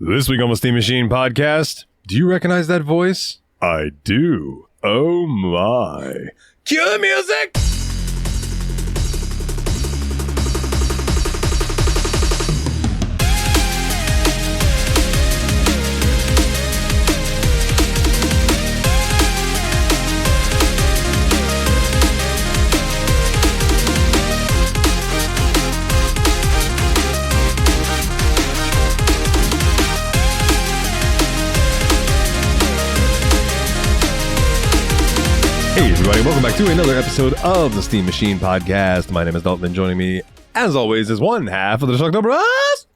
This week on the Steam Machine podcast, do you recognize that voice? I do. Oh my. Cue the music! Hey everybody, welcome back to another episode of the Steam Machine podcast. My name is Dalton, and joining me, as always, is one half of the Shock Numbers.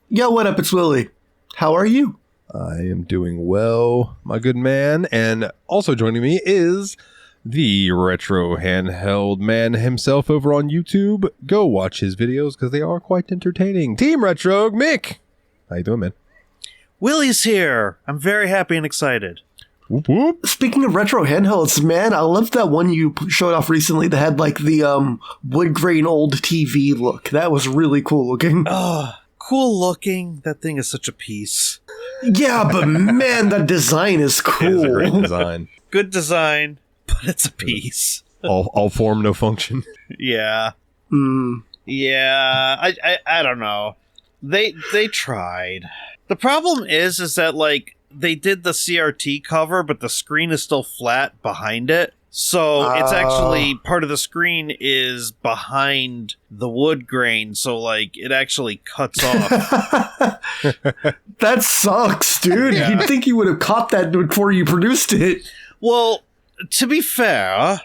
Yo, what up? It's Willie. How are you? I am doing well, my good man. And also joining me is the retro handheld man himself over on YouTube. Go watch his videos because they are quite entertaining. Team Retro, Mick. How you doing, man? Willie's here. I'm very happy and excited. Whoop whoop. Speaking of retro handhelds, man, I loved that one you showed off recently that had like the wood grain old TV look. That was really cool looking. Oh, cool looking. That thing is such a piece. Yeah, but man, that design is cool. It is a great design. Good design, but it's a piece. All form, no function. Yeah. Yeah. I don't know. They tried. The problem is that like they did the CRT cover, but the screen is still flat behind it. So it's actually part of the screen is behind the wood grain. So like it actually cuts off. That sucks, dude. Yeah. You'd think you would have caught that before you produced it. Well, to be fair,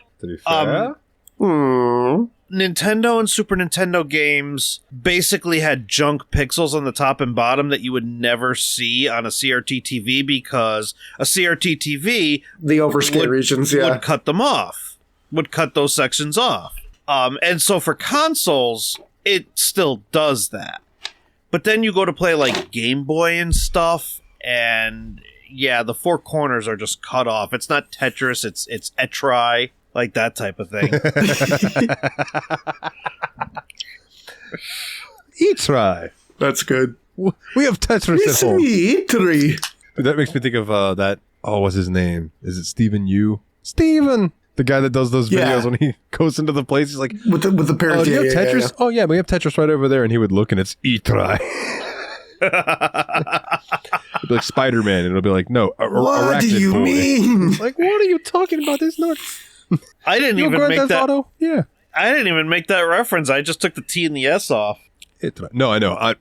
Nintendo and Super Nintendo games basically had junk pixels on the top and bottom that you would never see on a CRT TV because a CRT TV The overscan regions, yeah. would cut them off, would cut those sections off. And so for consoles, it still does that. But then you go to play like Game Boy and stuff, and yeah, the four corners are just cut off. It's not Tetris, it's Etri. Like that type of thing. E-try. That's good. We have Tetris It's at home. me, three. That makes me think of that. Oh, what's his name? Is it Steven Yu? Steven! The guy that does those videos Yeah. when he goes into the place. He's like, With the parents. oh, do you have yeah, Tetris? yeah. Oh, yeah, we have Tetris right over there. And he would look and it's E-try. It'd be like Spider-Man. And it'll be like, no, What do Arachnid you Boy. mean? Like, what are you talking about? There's no... I didn't You know even Grand make Theft that. Auto? Yeah. I didn't even make that reference. I just took the T and the S off. No, I know.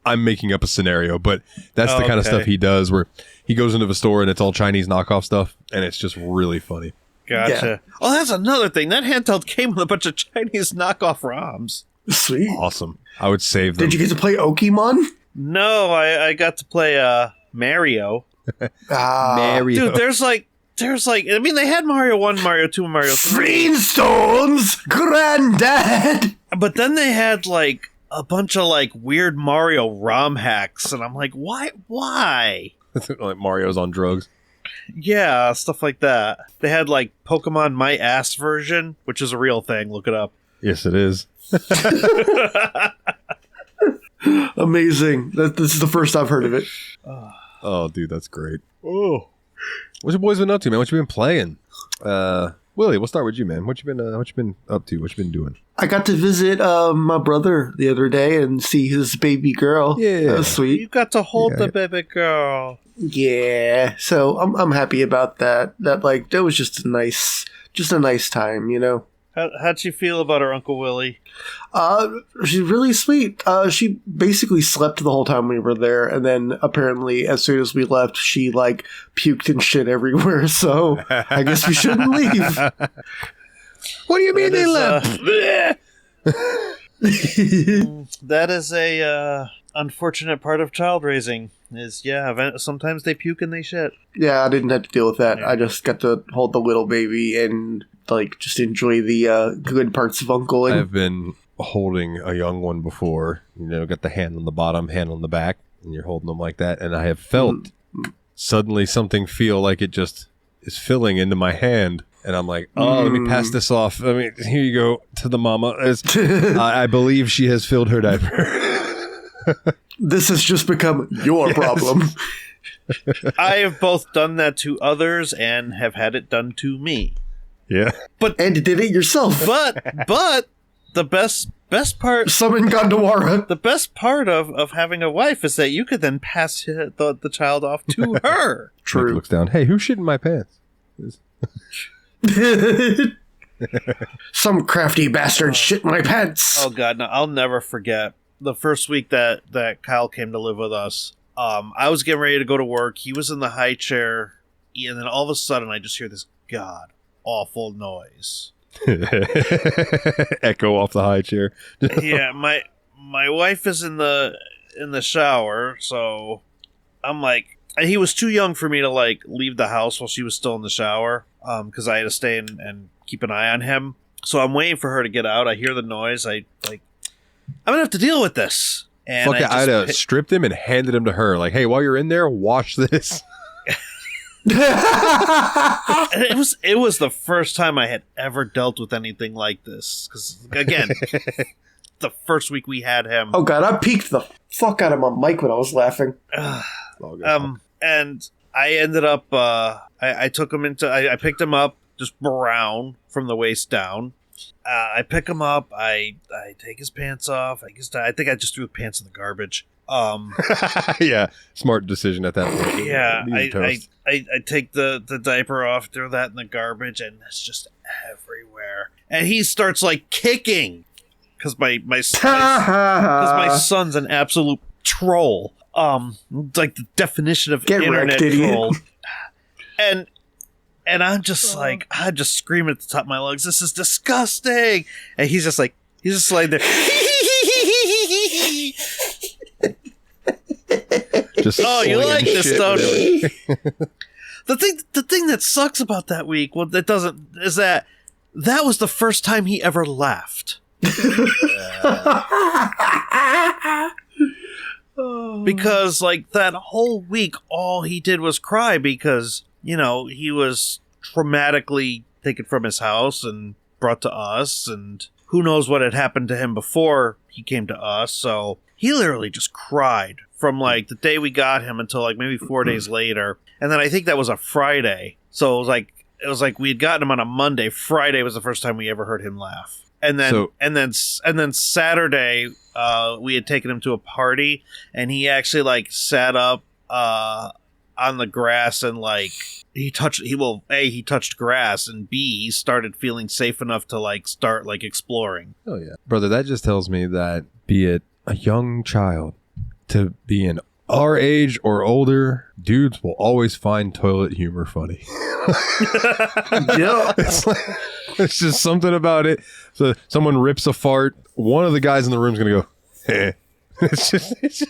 I'm making up a scenario, but that's the kind of Okay. stuff he does where he goes into the store and it's all Chinese knockoff stuff, and it's just really funny. Gotcha. Yeah. Oh, that's another thing. That handheld came with a bunch of Chinese knockoff ROMs. Sweet. Awesome. I would save them. Did you get to play Okemon? No, I got to play Mario. Mario. Dude, there's like, I mean, they had Mario 1, Mario 2, and Mario 3. Flintstones, Granddad. But then they had like a bunch of like weird Mario ROM hacks, and I'm like, why? Like Mario's on drugs. Yeah, stuff like that. They had like Pokemon My Ass version, which is a real thing. Look it up. Yes, it is. Amazing. This is the first I've heard of it. Oh, dude, that's great. Oh, what's your boys been up to, man? What you been playing? Willie, we'll start with you, man. What you been up to? What you been doing? I got to visit my brother the other day and see his baby girl. Yeah. That was sweet. You got to hold Yeah. the baby girl. Yeah. So I'm happy about that. That was just a nice time, you know. How'd she feel about her Uncle Willie? She's really sweet. She basically slept the whole time we were there, and then apparently as soon as we left, she like puked and shit everywhere. So I guess we shouldn't leave. What do you mean That they is, left? That is a unfortunate part of child raising. Sometimes they puke and they shit. Yeah, I didn't have to deal with that. Yeah. I just got to hold the little baby and like just enjoy the good parts of Uncle. And I've been holding a young one before. You know, got the hand on the bottom, hand on the back, and you're holding them like that. And I have felt suddenly something feel like it just is filling into my hand. And I'm like, oh, let me pass this off. I mean, here you go to the mama. I believe she has filled her diaper. This has just become your problem. I have both done that to others and have had it done to me. Yeah. And you did it yourself. But the best part, Summon Gondawara. the best part of having a wife is that you could then pass the child off to her. Nick True. looks down. Hey, who's shitting my pants? Some crafty bastard shit my pants. Oh God, no! I'll never forget the first week that Kyle came to live with us. I was getting ready to go to work. He was in the high chair, and then all of a sudden, I just hear this god awful noise. Echo off the high chair. Yeah, my wife is in the shower, so I'm like, and he was too young for me to like leave the house while she was still in the shower, because I had to stay and keep an eye on him. So I'm waiting for her to get out. I hear the noise. I'm gonna have to deal with this. And Fuck it, I'd have stripped him and handed him to her. Like, hey, while you're in there, wash this. And it was the first time I had ever dealt with anything like this. Because again, the first week we had him. Oh God, I peeked the fuck out of my mic when I was laughing. And I ended up I took him into I picked him up just brown from the waist down. I pick him up. I take his pants off. I think I just threw the pants in the garbage. Yeah, smart decision at that point. Yeah, I take the diaper off, throw that in the garbage, and it's just everywhere. And he starts like kicking because my son's an absolute troll. Like the definition of Get internet wrecked, troll. And I'm just like, I'm just screaming at the top of my lungs, this is disgusting. And he's just like there. Just Oh, you like this, shit don't with you? The thing that sucks about that week, well, that doesn't, is that was the first time he ever laughed. Because like that whole week, all he did was cry because, you know, he was traumatically taken from his house and brought to us, and who knows what had happened to him before he came to us. So he literally just cried from like the day we got him until like maybe 4 days later. And then I think that was a Friday. So it was like we had gotten him on a Monday. Friday was the first time we ever heard him laugh. And then Saturday, we had taken him to a party, and he actually like sat up on the grass and like he touched grass, and B, he started feeling safe enough to like start like exploring. Oh yeah, brother, that just tells me that be it a young child to be an our age or older, dudes will always find toilet humor funny. Yeah. It's just something about it. So someone rips a fart, one of the guys in the room is gonna go, eh. It's just it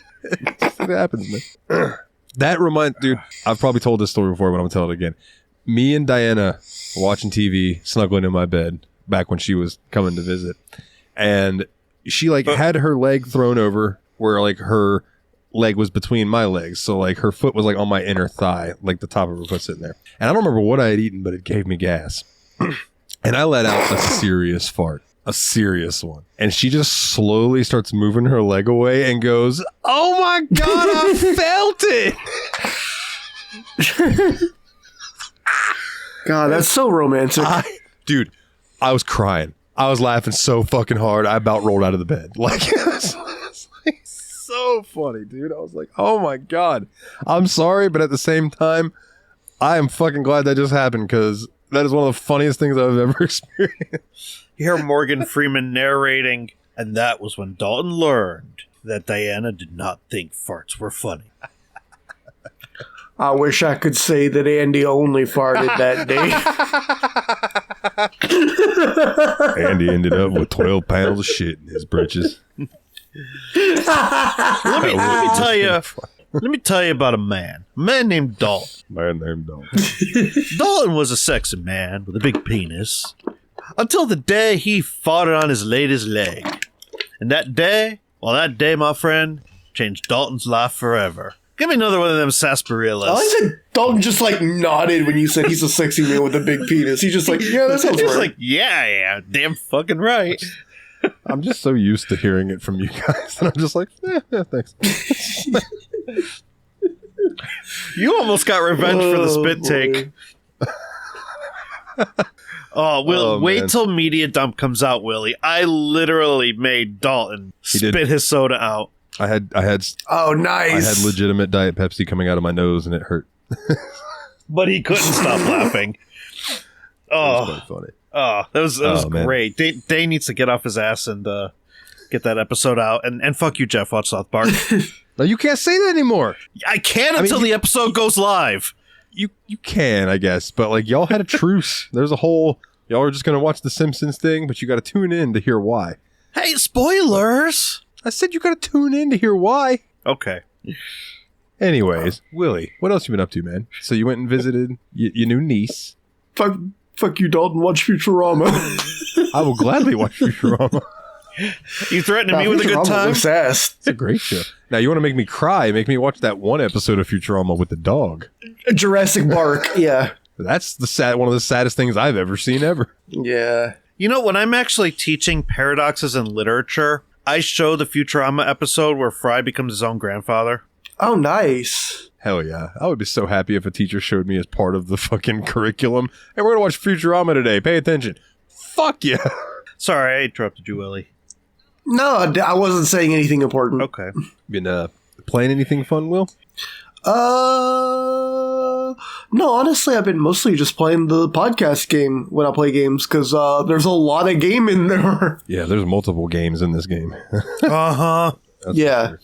happens, man. That dude, I've probably told this story before, but I'm gonna tell it again. Me and Diana watching TV, snuggling in my bed back when she was coming to visit, and she like had her leg thrown over where like her leg was between my legs, so like her foot was like on my inner thigh, like the top of her foot sitting there. And I don't remember what I had eaten, but it gave me gas. And I let out a serious fart, a serious one. And she just slowly starts moving her leg away and goes, "Oh my God, I felt it." God, that's so romantic. Dude, I was crying. I was laughing so fucking hard, I about rolled out of the bed. Like, it's like so funny, dude. I was like, oh my God. I'm sorry, but at the same time, I am fucking glad that just happened, because that is one of the funniest things I've ever experienced. You hear Morgan Freeman narrating, and that was when Dalton learned that Diana did not think farts were funny. I wish I could say that Andy only farted that day. Andy ended up with 12 pounds of shit in his britches. Let me tell you about a man named Dalton. Dalton was a sexy man with a big penis until the day he farted on his lady's leg. And that day, my friend, changed Dalton's life forever. Give me another one of them sarsaparillas. I like that Dalton just like nodded when you said he's a sexy man with a big penis. He's just like, yeah, that sounds right. Like, yeah, damn fucking right. I'm just so used to hearing it from you guys, and I'm just like, thanks. You almost got revenge for the spit take. Wait till Media Dump comes out, Willie. I literally made Dalton spit his soda out. I had Oh, nice. I had legitimate Diet Pepsi coming out of my nose and it hurt. But he couldn't stop laughing. Oh, that was quite funny. Oh, that was great. Day needs to get off his ass and get that episode out. And fuck you, Jeff. Watch South Park. No, you can't say that anymore. I can until the episode goes live. You can, I guess, but like y'all had a truce. There's a whole y'all are just gonna watch the Simpsons thing, but you got to tune in to hear why. Hey, spoilers! I said you got to tune in to hear why. Okay. Anyways, Willie, what else you been up to, man? So you went and visited your new niece. Fuck you, Dalton. Watch Futurama. I will gladly watch Futurama. You threatening me with a good time? Obsessed. It's a great show. Now you want to make me cry? Make me watch that one episode of Futurama with the dog. Jurassic Park. Yeah. That's one of the saddest things I've ever seen ever. Yeah. You know, when I'm actually teaching paradoxes in literature, I show the Futurama episode where Fry becomes his own grandfather. Oh, nice. Hell yeah. I would be so happy if a teacher showed me as part of the fucking curriculum. Hey, we're going to watch Futurama today. Pay attention. Fuck yeah. Sorry, I interrupted you, Willie. No, I wasn't saying anything important. Okay. Been playing anything fun, Will? No, honestly, I've been mostly just playing the podcast game when I play games because there's a lot of game in there. Yeah, there's multiple games in this game. Uh-huh. Yeah.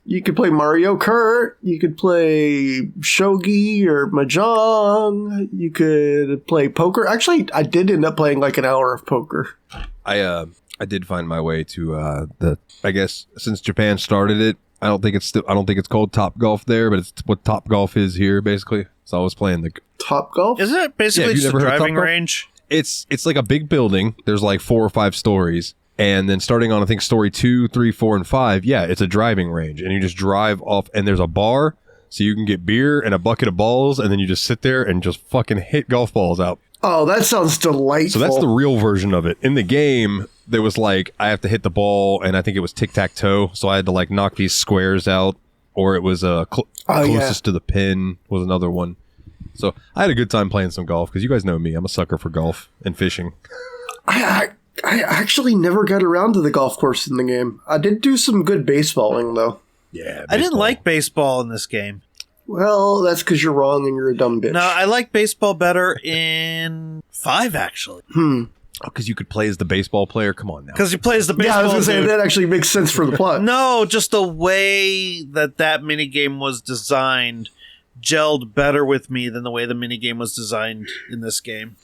You could play Mario Kart. You could play Shogi or Mahjong. You could play poker. Actually, I did end up playing like an hour of poker. I did find my way to I guess since Japan started it, I don't think it's called Top Golf there, but it's what Top Golf is here basically. So I was playing the Top Golf. Isn't it basically just a driving range? It's like a big building. There's like 4 or 5 stories. And then starting on, I think, story 2, 3, 4, and 5, yeah, it's a driving range. And you just drive off, and there's a bar, so you can get beer and a bucket of balls, and then you just sit there and just fucking hit golf balls out. Oh, that sounds delightful. So that's the real version of it. In the game, there was like, I have to hit the ball, and I think it was tic-tac-toe, so I had to like knock these squares out, or it was closest to the pin was another one. So I had a good time playing some golf, because you guys know me, I'm a sucker for golf and fishing. I actually never got around to the golf course in the game. I did do some good baseballing, though. Yeah, I didn't like baseball in this game. Well, that's because you're wrong and you're a dumb bitch. No, I like baseball better in 5, actually. Because you could play as the baseball player? Come on now. Because he plays the baseball. Yeah, I was going to say, that actually makes sense for the plot. No, just the way that minigame was designed gelled better with me than the way the minigame was designed in this game.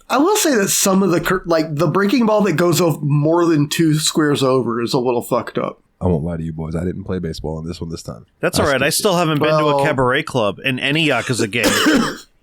I will say that some of the breaking ball that goes over more than 2 squares over is a little fucked up. I won't lie to you boys. I didn't play baseball in this one this time. That's all right. I still haven't been to a cabaret club in any Yakuza game.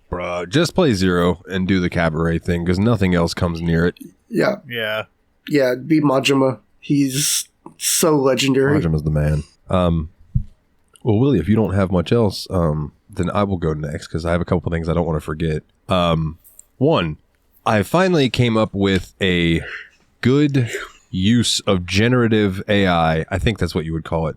Bruh, just play 0 and do the cabaret thing because nothing else comes near it. Yeah. Yeah. Yeah, beat Majima. He's so legendary. Majima's the man. Well, Willie, if you don't have much else, then I will go next because I have a couple things I don't want to forget. One, I finally came up with a good use of generative AI. I think that's what you would call it.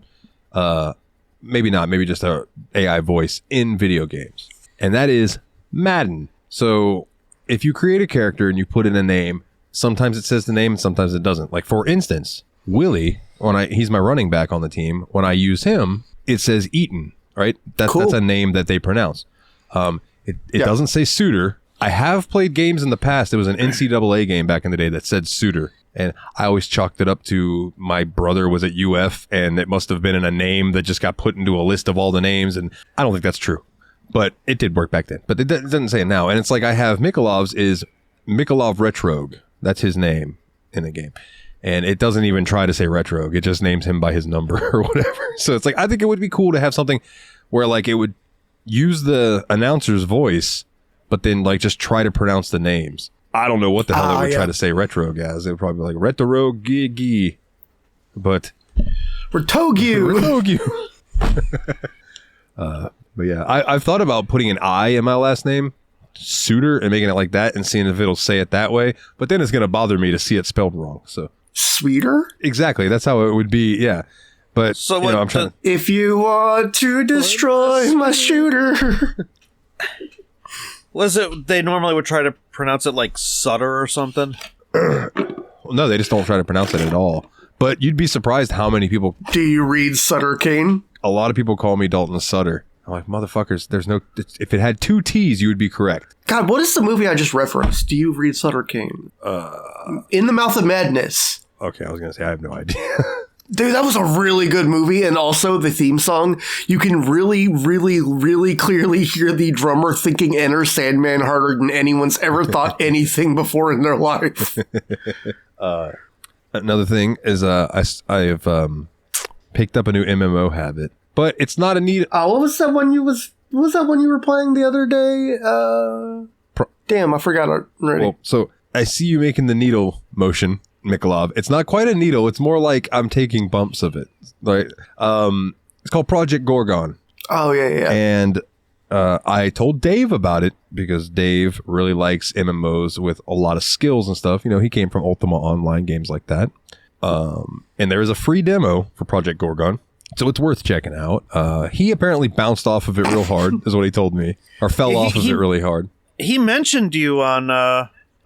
Maybe not. Maybe just a AI voice in video games. And that is Madden. So if you create a character and you put in a name, sometimes it says the name and sometimes it doesn't. Like, for instance, Willie, he's my running back on the team. When I use him, it says Eaton, right? That's a name that they pronounce. It doesn't say Suitor. I have played games in the past. It was an NCAA game back in the day that said Suitor. And I always chalked it up to my brother was at UF and it must have been in a name that just got put into a list of all the names. And I don't think that's true. But it did work back then. But it doesn't say it now. And it's like I have Mikolov's is Mikolov Retrogue. That's his name in the game. And it doesn't even try to say Retrogue. It just names him by his number or whatever. So it's like, I think it would be cool to have something where like it would use the announcer's voice but then like just try to pronounce the names. I don't know what the hell they would try to say Retrogue as. It would probably be like Retrogue Gigi. But Retogu. But yeah, I've thought about putting an I in my last name, Suitor, and making it like that and seeing if it'll say it that way. But then it's going to bother me to see it spelled wrong. So Sweeter? Exactly. That's how it would be. Yeah. But So you what know, I'm trying. If you want to destroy my shooter. Was it they normally would try to pronounce it like Sutter or something? No, they just don't try to pronounce it at all. But you'd be surprised how many people. Do you read Sutter Kane? A lot of people call me Dalton Sutter. I'm like, motherfuckers. There's no. If it had 2 T's, you would be correct. God, what is the movie I just referenced? Do you read Sutter Kane? In the Mouth of Madness. Okay, I was gonna say I have no idea. Dude, that was a really good movie, and also the theme song, you can really, really, really clearly hear the drummer thinking Enter Sandman harder than anyone's ever thought anything before in their life. Another thing is I have picked up a new MMO habit, but it's not a need. What was that one you were playing the other day? Damn, I forgot already. Well, so I see you making the needle motion, Mikolov. It's not quite a needle. It's more like I'm taking bumps of it. Like, it's called Project Gorgon. Oh, yeah. And I told Dave about it because Dave really likes MMOs with a lot of skills and stuff. You know, he came from Ultima Online games like that. And there is a free demo for Project Gorgon, so it's worth checking out. He apparently bounced off of it real hard, is what he told me, or fell off of it really hard. He mentioned you on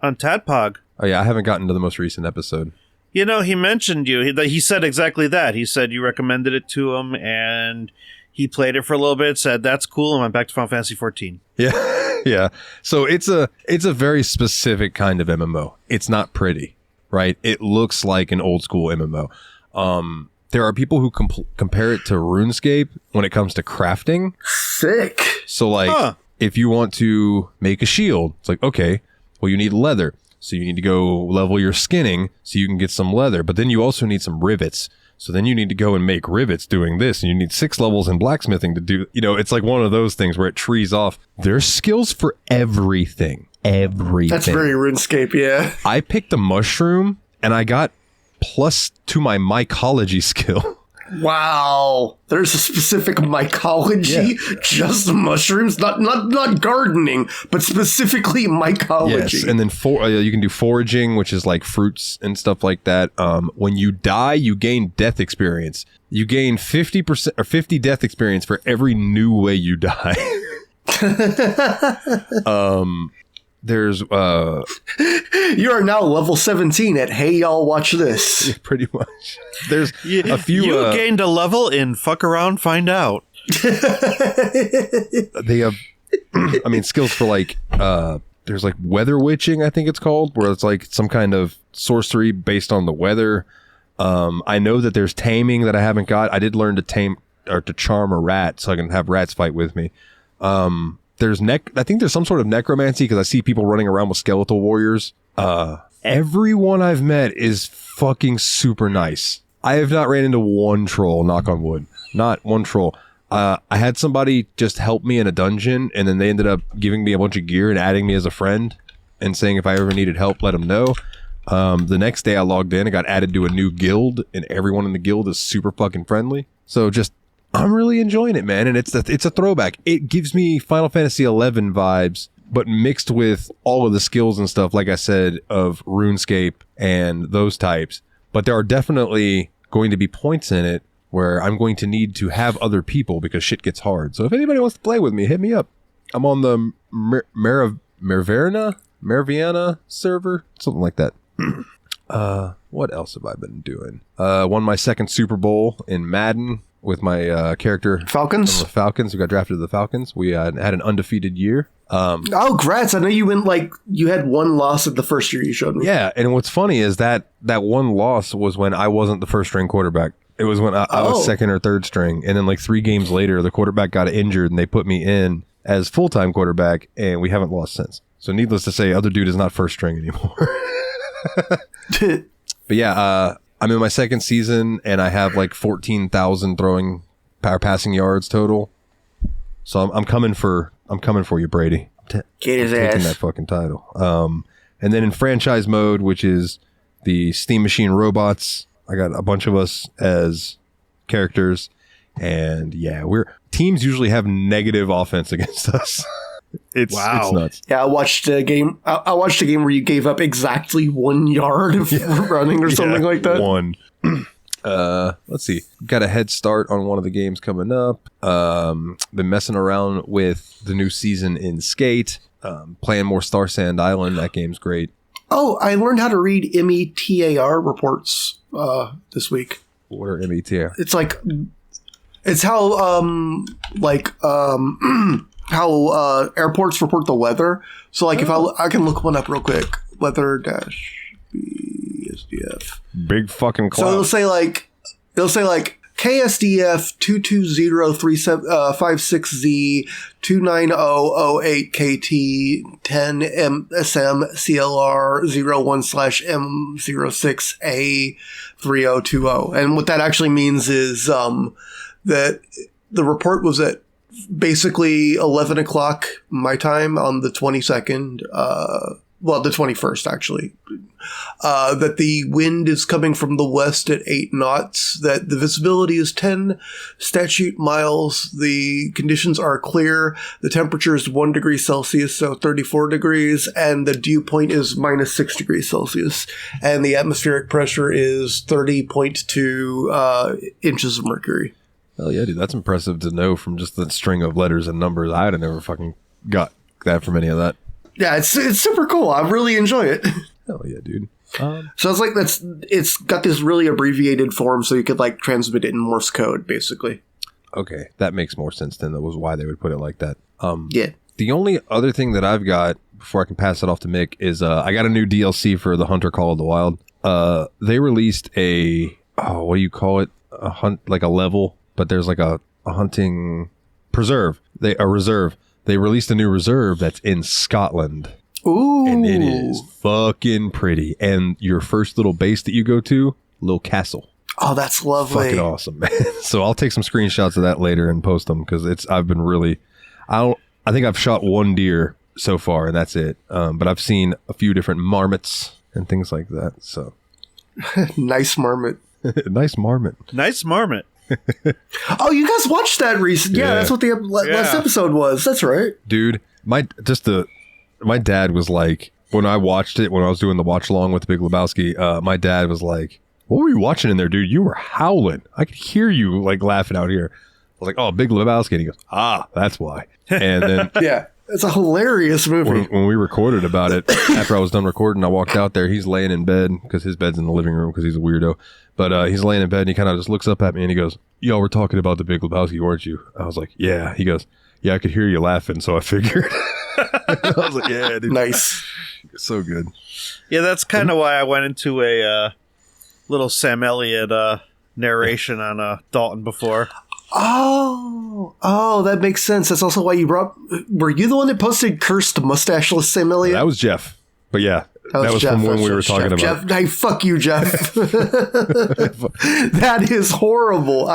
Tadpog. Oh yeah, I haven't gotten to the most recent episode. You know, he mentioned you. He said exactly that. He said you recommended it to him, and he played it for a little bit, said, that's cool, and went back to Final Fantasy 14. Yeah, yeah. So it's a very specific kind of MMO. It's not pretty, right? It looks like an old school MMO. There are people who compare it to RuneScape when it comes to crafting. Sick. So like, if you want to make a shield, it's like, okay, well, you need leather. So you need to go level your skinning so you can get some leather. But then you also need some rivets. So then you need to go and make rivets doing this. And you need 6 levels in blacksmithing to do, you know, it's like one of those things where it trees off. There's skills for everything. Everything. That's very RuneScape, yeah. I picked a mushroom and I got plus to my mycology skill. Wow. There's a specific mycology, just mushrooms, not gardening, but specifically mycology. Yes, and then you can do foraging, which is like fruits and stuff like that. When you die, you gain death experience. You gain 50% or 50 death experience for every new way you die. There's you are now level 17 at Hey Y'all Watch This. Pretty much. There's a few. You gained a level in Fuck Around, Find Out. They have, I mean, skills for like, there's like weather witching, I think it's called, where it's like some kind of sorcery based on the weather. I know that there's taming that I haven't got. I did learn to tame or to charm a rat so I can have rats fight with me. I think there's some sort of necromancy because I see people running around with skeletal warriors. Everyone I've met is fucking super nice. I have not ran into one troll, knock on wood. Not one troll. I had somebody just help me in a dungeon, and then they ended up giving me a bunch of gear and adding me as a friend and saying if I ever needed help, let them know. The next day I logged in and got added to a new guild, and everyone in the guild is super fucking friendly. So just, I'm really enjoying it, man, and it's a throwback. It gives me Final Fantasy 11 vibes, but mixed with all of the skills and stuff, like I said, of RuneScape and those types. But there are definitely going to be points in it where I'm going to need to have other people because shit gets hard. So if anybody wants to play with me, hit me up. I'm on the Meraviana server, something like that. What else have I been doing? Won my second Super Bowl in Madden with my character Falcons. The Falcons, who got drafted to the Falcons. We had an undefeated year. Oh, grats! I know you went you had one loss at the first year you showed me. Yeah, and what's funny is that one loss was when I wasn't the first string quarterback. It was when I was second or third string, and then like 3 games later, the quarterback got injured, and they put me in as full-time quarterback, and we haven't lost since. So needless to say, other dude is not first string anymore. But yeah, I'm in my second season, and I have like 14,000 passing yards total. So I'm coming for you, Brady. Get his taking ass. that fucking title. And then in franchise mode, which is the Steam Machine Robots, I got a bunch of us as characters, and yeah, teams usually have negative offense against us. It's nuts. Yeah, I watched a game. I watched a game where you gave up exactly 1 yard of running or something like that. 1. Let's see. Got a head start on one of the games coming up. Been messing around with the new season in Skate. Playing more Star Sand Island. That game's great. Oh, I learned how to read METAR reports this week. What are METAR? It's how how airports report the weather. So like if I can look one up real quick. Weather dash BSDF. Big fucking cloud. So it'll say like KSDF 2203756Z 29008KT 10 MSM CLR 01/M06A 3020. And what that actually means is that the report was at basically 11 o'clock my time on the 22nd, the 21st actually, that the wind is coming from the west at 8 knots, that the visibility is 10 statute miles, the conditions are clear, the temperature is 1 degree Celsius, so 34 degrees, and the dew point is -6 degrees Celsius, and the atmospheric pressure is 30.2 inches of mercury. Hell yeah, dude. That's impressive to know from just the string of letters and numbers. I'd have never fucking got that from any of that. Yeah, it's super cool. I really enjoy it. Hell yeah, dude. So it's like it's got this really abbreviated form so you could like transmit it in Morse code, basically. Okay, that makes more sense then. That was why they would put it like that. Yeah. The only other thing that I've got before I can pass it off to Mick is I got a new DLC for the Hunter Call of the Wild. They released what do you call it? A hunt, like a level, but there's like a hunting reserve. They released a new reserve that's in Scotland. Ooh. And it is fucking pretty. And your first little base that you go to, little castle. Oh, that's lovely. Fucking awesome, man. So I'll take some screenshots of that later and post them because I think I've shot one deer so far and that's it. But I've seen a few different marmots and things like that. So nice marmot. Nice marmot. Nice marmot. Oh, you guys watched that recent? Yeah, that's what the last episode was. That's right, dude. My dad was like, when I watched it, when I was doing the watch along with the Big Lebowski, my dad was like, "What were you watching in there, dude? You were howling. I could hear you like laughing out here." I was like, "Oh, Big Lebowski," and he goes, "Ah, that's why." And then yeah, it's a hilarious movie. When we recorded about it, after I was done recording, I walked out there. He's laying in bed because his bed's in the living room because he's a weirdo. But he's laying in bed and he kind of just looks up at me and he goes, "Y'all were talking about the Big Lebowski, weren't you?" I was like, "Yeah." He goes, "Yeah, I could hear you laughing, so I figured." I was like, "Yeah, dude." Nice. So good. Yeah, that's kind of why I went into a little Sam Elliott narration on Dalton before. Oh, that makes sense. That's also why you were you the one that posted cursed mustacheless Sam Elliott? That was Jeff. But yeah. That was Jeff, from when we were talking about. Hey, fuck you, Jeff. That is horrible.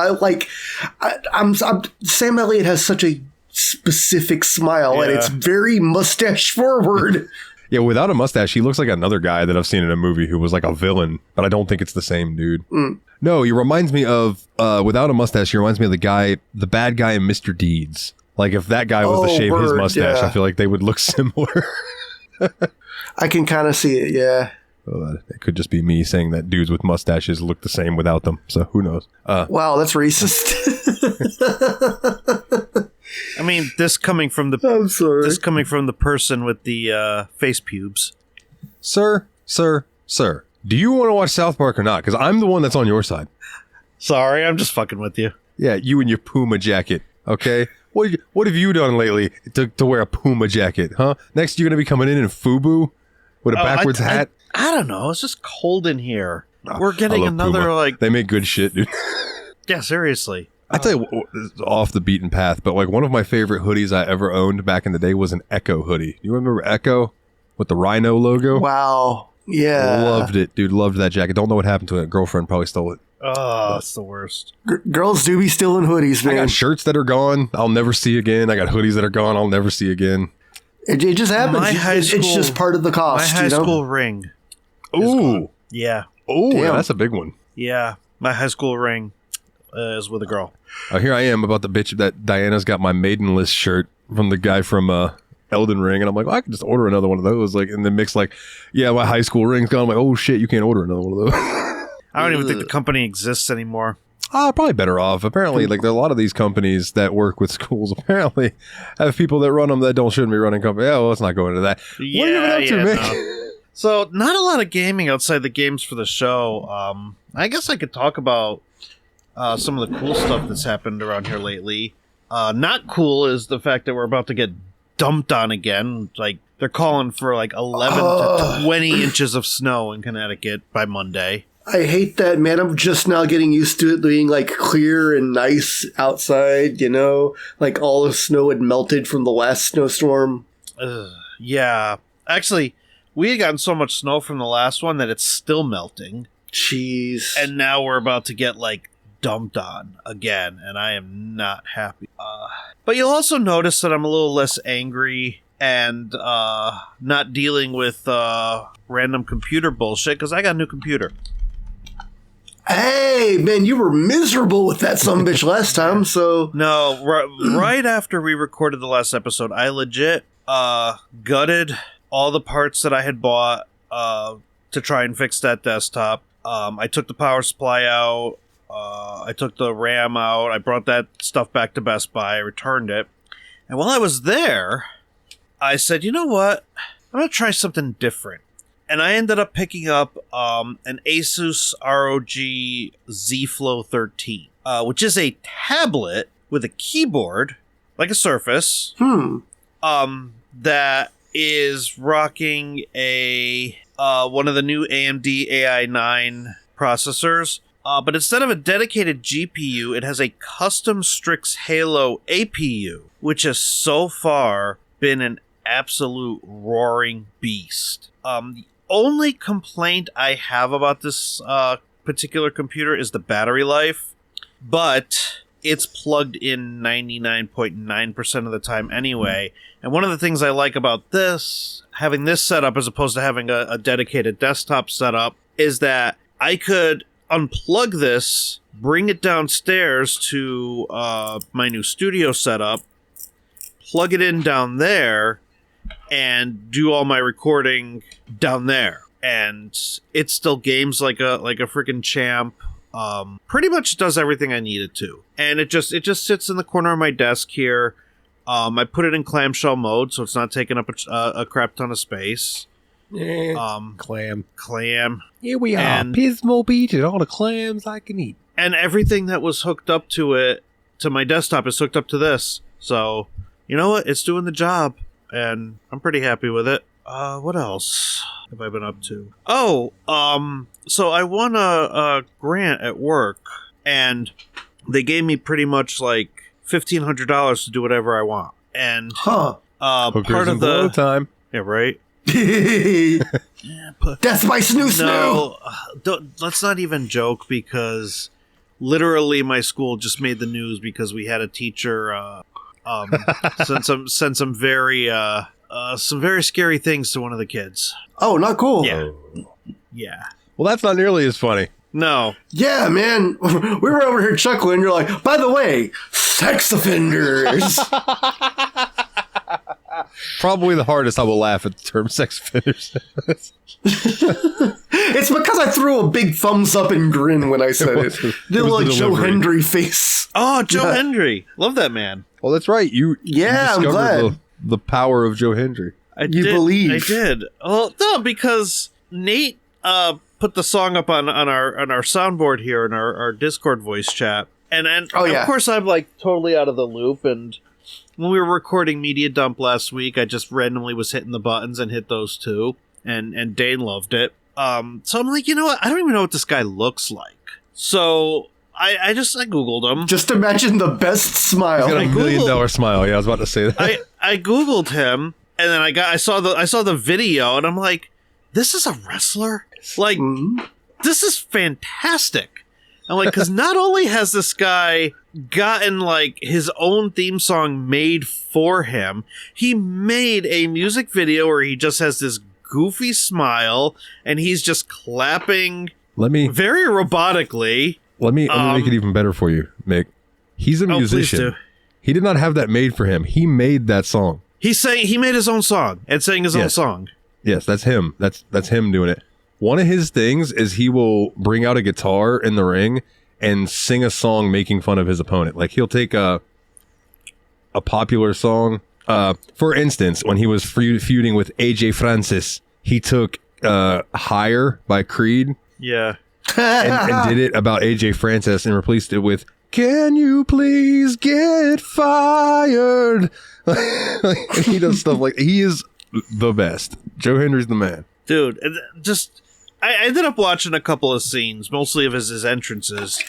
Sam Elliott has such a specific smile, and it's very mustache forward. Yeah, without a mustache, he looks like another guy that I've seen in a movie who was like a villain, but I don't think it's the same dude. No, he reminds me of, without a mustache, he reminds me of the bad guy in Mr. Deeds. Like if that guy was to shave his mustache, I feel like they would look similar. I can kind of see it, yeah. Well, it could just be me saying that dudes with mustaches look the same without them, so who knows? Wow, that's racist. I mean, this coming from the person with the face pubes. Sir, do you want to watch South Park or not? Because I'm the one that's on your side. Sorry, I'm just fucking with you. Yeah, you and your Puma jacket, okay? What have you done lately to wear a Puma jacket, huh? Next, you're going to be coming in FUBU with a backwards hat? I don't know. It's just cold in here. We're getting another, Puma. Like... They make good shit, dude. Yeah, seriously. I tell you, off the beaten path, but like one of my favorite hoodies I ever owned back in the day was an Echo hoodie. You remember Echo with the Rhino logo? Wow. Yeah. Loved it, dude. Loved that jacket. Don't know what happened to it. Girlfriend probably stole it. Oh, that's the worst. Girls do be stealing hoodies, man. I got shirts that are gone. I'll never see again. I got hoodies that are gone. I'll never see again. It just happens. It's just part of the cost. My high school ring. Ooh. Yeah. Oh, yeah, that's a big one. Yeah. My high school ring is with a girl. Here I am about the bitch that Diana's got my maidenless shirt from the guy from Elden Ring, and I'm like, well, I can just order another one of those. Like, and then Mick's like, yeah, my high school ring's gone. I'm like, oh shit, you can't order another one of those. I don't even think the company exists anymore. Probably better off. Apparently, like there are a lot of these companies that work with schools. Apparently, have people that run them that shouldn't be running companies. Yeah, well, let's not go into that. Yeah, what are you up to, man? no. So, not a lot of gaming outside the games for the show. I guess I could talk about some of the cool stuff that's happened around here lately. Not cool is the fact that we're about to get dumped on again. Like, they're calling for like 11 to 20 inches of snow in Connecticut by Monday. I hate that, man. I'm just now getting used to it being like clear and nice outside, you know? Like all the snow had melted from the last snowstorm. Yeah. Actually, we had gotten so much snow from the last one that it's still melting. Jeez. And now we're about to get like dumped on again, and I am not happy. But you'll also notice that I'm a little less angry and not dealing with random computer bullshit because I got a new computer. Hey, man, you were miserable with that sumbitch last time, so... No, right after we recorded the last episode, I legit gutted all the parts that I had bought to try and fix that desktop. I took the power supply out. I took the RAM out. I brought that stuff back to Best Buy. I returned it. And while I was there, I said, you know what? I'm going to try something different. And I ended up picking up an Asus ROG Z Flow 13, which is a tablet with a keyboard, like a Surface, that is rocking a one of the new AMD AI9 processors. But instead of a dedicated GPU, it has a custom Strix Halo APU, which has so far been an absolute roaring beast. The only complaint I have about this particular computer is the battery life, but it's plugged in 99.9% of the time anyway. And one of the things I like about this, having this setup as opposed to having a dedicated desktop setup, is that I could unplug this, bring it downstairs to my new studio setup, plug it in down there, and do all my recording down there. And it still games like a freaking champ. Pretty much does everything I need it to. And it just sits in the corner of my desk here. I put it in clamshell mode, so it's not taking up a crap ton of space. Clam. Here we are, Pismo Beach, and all the clams I can eat. And everything that was hooked up to it, to my desktop, is hooked up to this. So, you know what? It's doing the job. And I'm pretty happy with it. What else have I been up to? Oh, so I won a grant at work, and they gave me pretty much like $1,500 to do whatever I want. And part of the time. Yeah, right. That's my snoo. No, let's not even joke, because literally my school just made the news because we had a teacher send some very scary things to one of the kids. Oh, not cool. Yeah. Well, that's not nearly as funny. No. Yeah, man. We were over here chuckling. You're like, by the way, sex offenders. Probably the hardest I will laugh at the term sex offenders. It's because I threw a big thumbs up and grin when I said it. Did like Joe Hendry face. Oh, Joe Hendry. Love that man. Well, that's right. You I'm glad. The power of Joe Hendry. I did. Well, no, because Nate put the song up on our soundboard here in our Discord voice chat. And of course I'm like totally out of the loop, and when we were recording Media Dump last week, I just randomly was hitting the buttons and hit those two, and Dane loved it. So I'm like, you know what? I don't even know what this guy looks like. So I Googled him. Just imagine the best smile. He's got $1 million smile. Yeah, I was about to say that. I Googled him, and then I saw the video, and I'm like, this is a wrestler? Like, this is fantastic. I'm like, because not only has this guy gotten like his own theme song made for him, he made a music video where he just has this goofy smile and he's just clapping very robotically. Let me make it even better for you, Mick. He's a musician. Please do. He did not have that made for him. He made that song. He made his own song and sang his own song. Yes, that's him. That's him doing it. one of his things is he will bring out a guitar in the ring and sing a song making fun of his opponent. Like he'll take a popular song. For instance, when he was feuding with AJ Francis, he took Higher by Creed. Yeah. and did it about AJ Francis and replaced it with "Can you please get fired?" Like, he does stuff like he is the best. Joe Hendry's the man, dude. Just I ended up watching a couple of scenes, mostly of his entrances.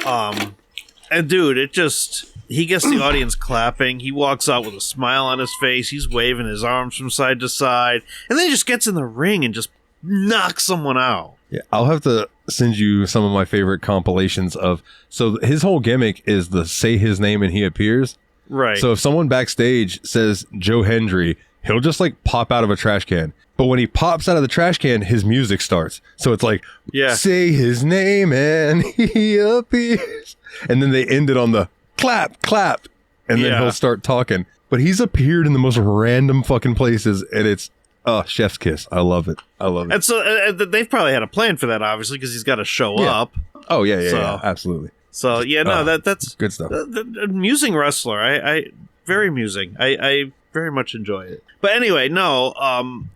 And dude, it just he gets the audience clapping. He walks out with a smile on his face. He's waving his arms from side to side, and then he just gets in the ring and just knocks someone out. Yeah, I'll have to send you some of my favorite compilations of. So his whole gimmick is the say his name and he appears. Right. So if someone backstage says Joe Hendry, he'll just like pop out of a trash can. But when he pops out of the trash can, his music starts. So it's like, say his name and he appears. And then they end it on the clap, clap. And then he'll start talking. But he's appeared in the most random fucking places. And it's, chef's kiss. I love it. And so they've probably had a plan for that, obviously, because he's got to show up. Oh, yeah, absolutely. So, that's good stuff. Amusing wrestler. I very amusing. I very much enjoy it. But anyway, no,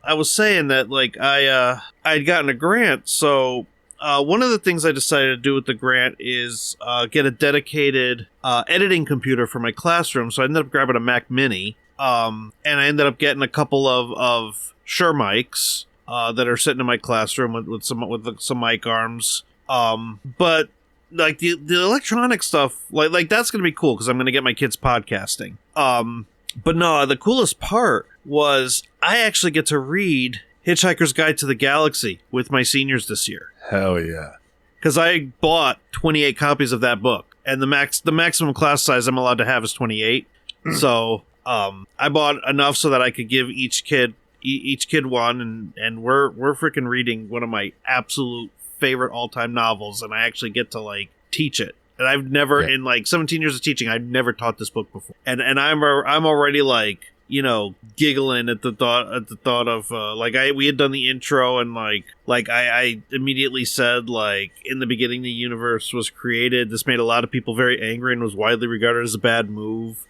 I was saying that, like, I'd gotten a grant, so one of the things I decided to do with the grant is get a dedicated editing computer for my classroom, so I ended up grabbing a Mac Mini, and I ended up getting a couple of Shure mics that are sitting in my classroom with some mic arms, but like the electronic stuff, like that's gonna be cool because I'm gonna get my kids podcasting. But no, the coolest part was I actually get to read Hitchhiker's Guide to the Galaxy with my seniors this year. Hell yeah! Because I bought 28 copies of that book, and the maximum class size I'm allowed to have is 28. So I bought enough so that I could give each kid one, and we're freaking reading one of my absolute favorite all-time novels, and I actually get to like teach it. And I've never in like 17 years of teaching, I've never taught this book before. And I'm already like, giggling at the thought of like we had done the intro, and like I immediately said, like, in the beginning the universe was created. This made a lot of people very angry and was widely regarded as a bad move.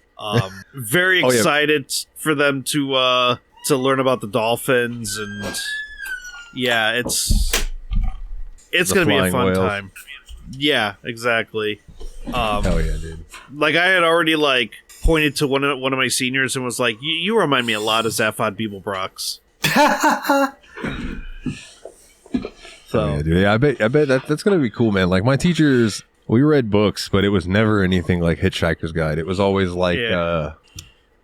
Very excited for them to learn about the dolphins, and it's gonna be a fun time. Yeah, exactly. Hell yeah, dude! Like I had already like pointed to one of my seniors and was like, "You remind me a lot of Zaphod Beeblebrox." So dude, I bet that's gonna be cool, man. Like my teachers, we read books, but it was never anything like Hitchhiker's Guide. It was always like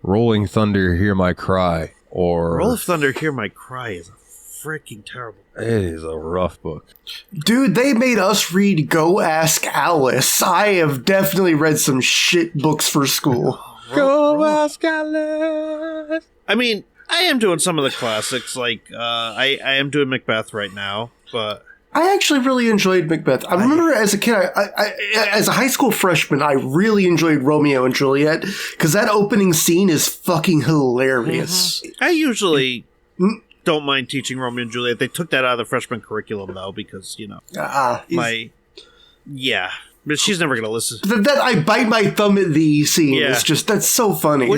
Rolling Thunder, Hear My Cry, or Roll of Thunder, Hear My Cry is a freaking terrible. It is a rough book. Dude, they made us read Go Ask Alice. I have definitely read some shit books for school. Go Ask Alice. I mean, I am doing some of the classics. Like, I am doing Macbeth right now, but I actually really enjoyed Macbeth. I remember as a kid, I as a high school freshman, I really enjoyed Romeo and Juliet because that opening scene is fucking hilarious. Mm-hmm. I usually don't mind teaching Romeo and Juliet. They took that out of the freshman curriculum though, because but she's never gonna listen. That I bite my thumb at the scene. It's just that's so funny.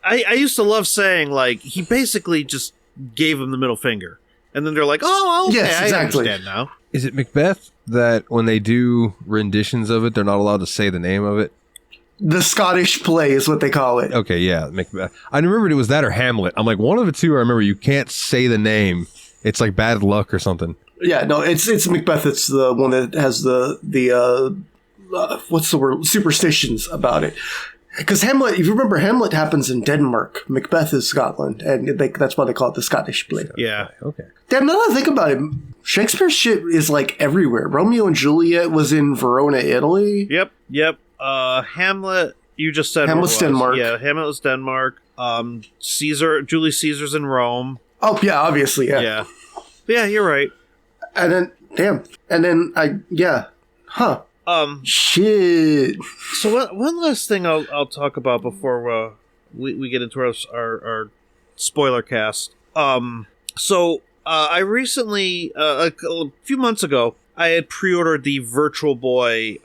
I used to love saying, like, he basically just gave him the middle finger. And then they're like, oh, okay, yes, exactly. I understand now. Is it Macbeth that when they do renditions of it, they're not allowed to say the name of it? The Scottish play is what they call it. Okay, yeah, Macbeth. I remembered it was that or Hamlet. I'm like, one of the two I remember, you can't say the name. It's like bad luck or something. Yeah, no, it's Macbeth. It's the one that has the what's the word? Superstitions about it. Because Hamlet, if you remember, Hamlet happens in Denmark. Macbeth is Scotland, and that's why they call it the Scottish play. Yeah. Okay. Damn, now that I think about it, Shakespeare's shit is like everywhere. Romeo and Juliet was in Verona, Italy. Yep. Hamlet, you just said Hamlet's Denmark. Yeah, Hamlet was Denmark. Julius Caesar's in Rome. Oh, yeah, obviously, yeah. Yeah, you're right. And then, shit. So one last thing I'll talk about before we get into our spoiler cast. So I recently, a few months ago, I had pre-ordered the Virtual Boy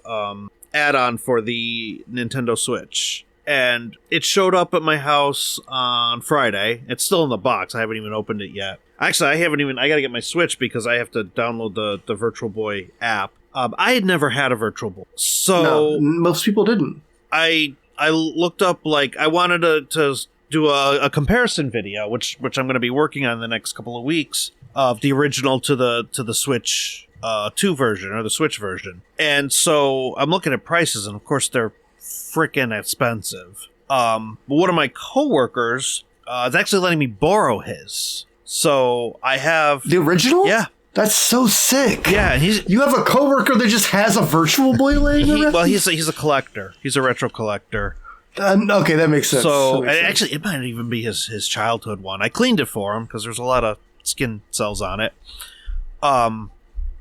add-on for the Nintendo Switch. And it showed up at my house on Friday. It's still in the box. I haven't even opened it yet. Actually, I gotta get my Switch because I have to download the Virtual Boy app. I had never had a Virtual Boy. So No, most people didn't. I looked up, like, I wanted to do a comparison video, which I'm going to be working on in the next couple of weeks, of the original to the Switch 2 version, or the Switch version. And so I'm looking at prices, and of course they're freaking expensive. But one of my coworkers is actually letting me borrow his. So I have... The original? Yeah. That's so sick. Yeah, and you have a coworker that just has a Virtual Boy laying around? Well, he's a collector. He's a retro collector. Okay, that makes sense. So, actually, it might even be his childhood one. I cleaned it for him because there's a lot of skin cells on it.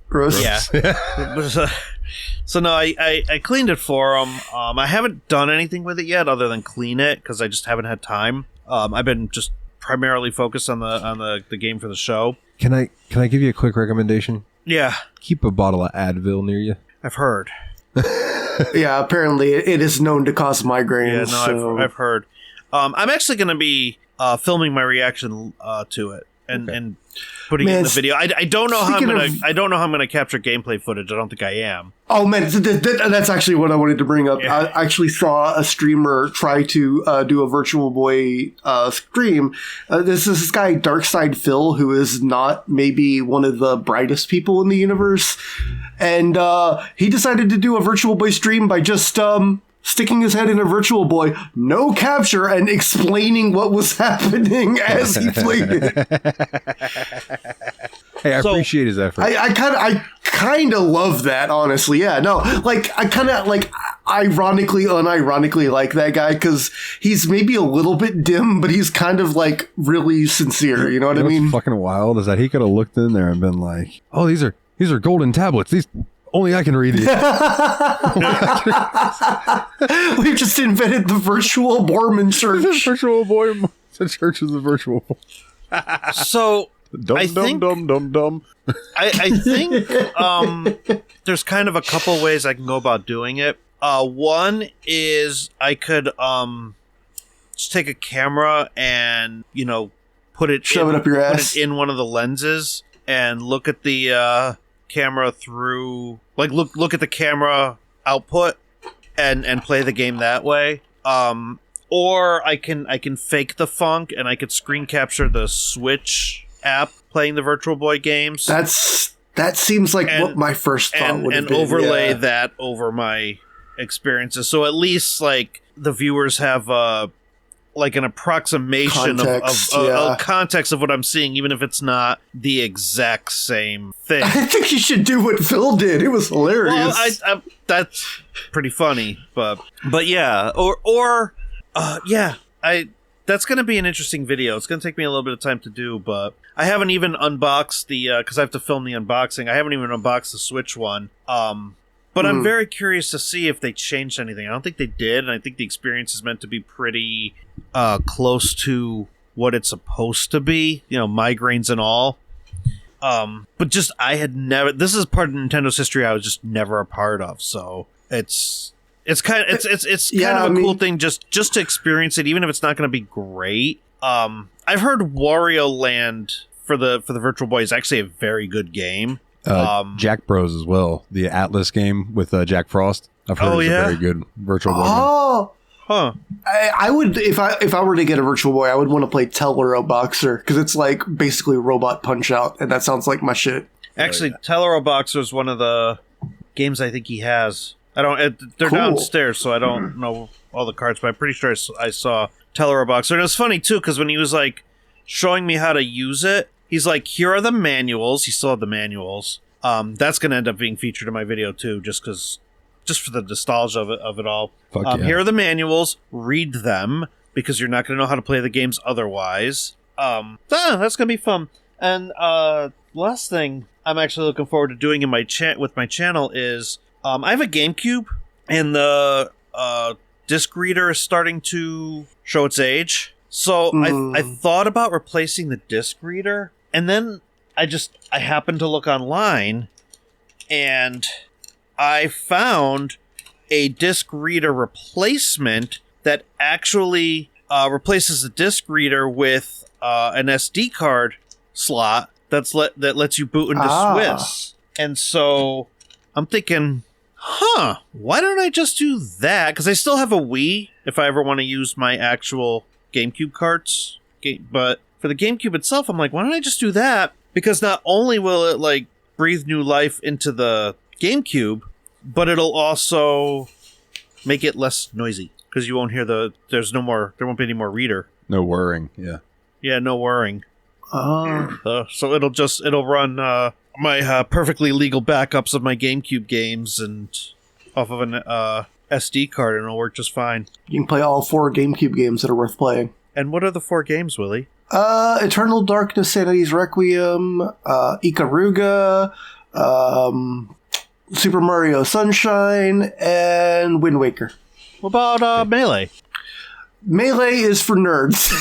Gross. Yeah. So no, I cleaned it for him. I haven't done anything with it yet other than clean it because I just haven't had time. I've been just primarily focused on the game for the show. Can I give you a quick recommendation? Yeah. Keep a bottle of Advil near you. I've heard. Yeah, apparently it is known to cause migraines. Yeah, no, I've heard. I'm actually going to be filming my reaction to it and putting it in the video. I don't know how I'm gonna capture gameplay footage. I don't think I am. Oh man, that's actually what I wanted to bring up. Yeah. I actually saw a streamer try to do a Virtual Boy stream. This is this guy Darkside Phil, who is not maybe one of the brightest people in the universe, and he decided to do a Virtual Boy stream by just sticking his head in a Virtual Boy, no capture, and explaining what was happening as he played it. Hey, I appreciate his effort. I kind of love that, honestly. Yeah, no, like I kind of like ironically, unironically like that guy because he's maybe a little bit dim, but he's kind of like really sincere. You know what I mean? What's fucking wild is that he could have looked in there and been like, "Oh, these are golden tablets. These only I can read these." We've just invented the virtual Mormon church. The virtual boy. The church is a virtual boy. So I think there's kind of a couple ways I can go about doing it. One is I could just take a camera and put it up your ass. Put it in one of the lenses and look at the camera through, like look at the camera output and play the game that way. Or I can fake the funk and I could screen capture the Switch app playing the Virtual Boy games. That seems like what my first thought would have been. And overlay that over my experiences. So at least like the viewers have like an approximation of context of what I'm seeing, even if it's not the exact same thing. I think you should do what Phil did. It was hilarious. Well, that's pretty funny, but yeah, that's going to be an interesting video. It's going to take me a little bit of time to do, but I haven't even unboxed because I have to film the unboxing. I haven't even unboxed the Switch one. But I'm very curious to see if they changed anything. I don't think they did, and I think the experience is meant to be pretty close to what it's supposed to be, migraines and all. But just I had never. This is part of Nintendo's history I was just never a part of. So it's kind of a cool thing just to experience it, even if it's not going to be great. I've heard Wario Land for the Virtual Boy is actually a very good game. Jack Bros as well, the Atlas game with Jack Frost. I've heard it's a very good Virtual Boy game. Oh, huh. I would if I were to get a Virtual Boy, I would want to play Tellero Boxer because it's like basically Robot Punch Out, and that sounds like my shit. Actually, Tellero Boxer is one of the games I think he has. They're downstairs, so I don't know all the cards, but I'm pretty sure I saw Tellero Boxer. And it was funny too because when he was like showing me how to use it, he's like, here are the manuals. He still had the manuals. That's going to end up being featured in my video too, just for the nostalgia of it all. Here are the manuals. Read them because you're not going to know how to play the games otherwise. That's going to be fun. And last thing I'm actually looking forward to doing in my with my channel is I have a GameCube, and the disc reader is starting to show its age. So I thought about replacing the disc reader, and then I happened to look online, and I found a disc reader replacement that actually replaces the disc reader with an SD card slot that lets you boot into Swiss. And so I'm thinking, why don't I just do that? Because I still have a Wii if I ever want to use my actual GameCube carts. But for the GameCube itself, I'm like, why don't I just do that? Because not only will it like breathe new life into the GameCube, but it'll also make it less noisy because you won't hear there won't be any more reader. No whirring, yeah. Yeah, no whirring. So it'll run my perfectly legal backups of my GameCube games and off of an SD card, and it'll work just fine. You can play all 4 GameCube games that are worth playing. And what are the 4 games, Willie? Eternal Darkness, Sanity's Requiem, Ikaruga, Super Mario Sunshine, and Wind Waker. What about Melee? Melee is for nerds.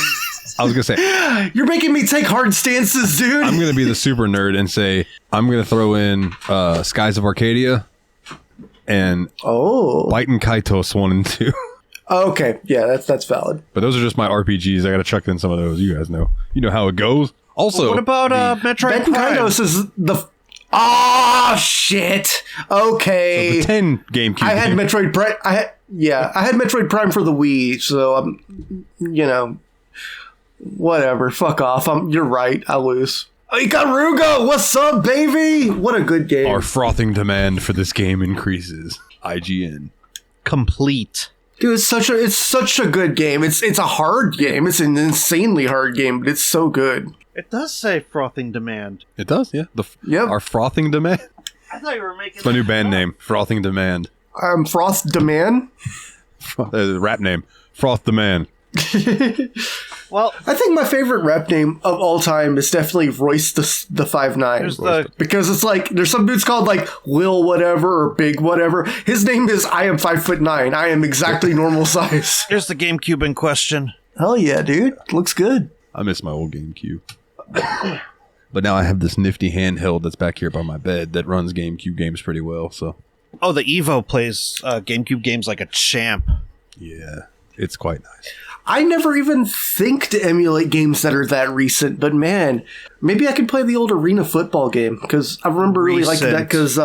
I was going to say... You're making me take hard stances, dude! I'm going to be the super nerd and say, I'm going to throw in Skies of Arcadia and Bite and Kaitos 1 and 2. Okay, yeah, that's valid. But those are just my RPGs. I got to chuck in some of those. You guys know. You know how it goes. Also... What about Metroid Prime? Kaitos is the... shit! Okay. So the 10 GameCube. I had Metroid Prime... I had Metroid Prime for the Wii, so I'm... whatever. Fuck off. You're right. I lose. Ikaruga! What's up, baby? What a good game. Our frothing demand for this game increases. IGN. Complete. Dude, it's such a good game. It's a hard game. It's an insanely hard game, but it's so good. It does say frothing demand. It does, yeah. Our frothing demand. I thought you were making. It's my new band name, Frothing Demand. Froth Demand. Rap name, Froth Demand. Well, I think my favorite rap name of all time is definitely Royce the 5'9". Because it's like there's some dudes called like Lil whatever or Big whatever. His name is I am 5'9". I am exactly normal size. Here's the GameCube in question. Hell yeah, dude! Looks good. I miss my old GameCube. But now I have this nifty handheld that's back here by my bed that runs GameCube games pretty well. So. Oh, the Evo plays GameCube games like a champ. Yeah, it's quite nice. I never even think to emulate games that are that recent, but man, maybe I can play the old Arena football game, because I remember really liking that, because,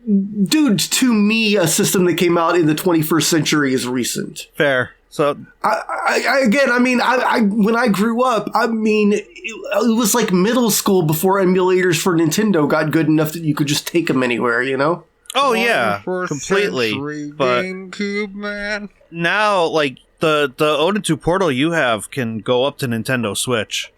dude, to me, a system that came out in the 21st century is recent. Fair. So, when I grew up, it was like middle school before emulators for Nintendo got good enough that you could just take them anywhere, you know? Oh, yeah, completely. But GameCube, man. Now, like, the Odin 2 Portal you have can go up to Nintendo Switch.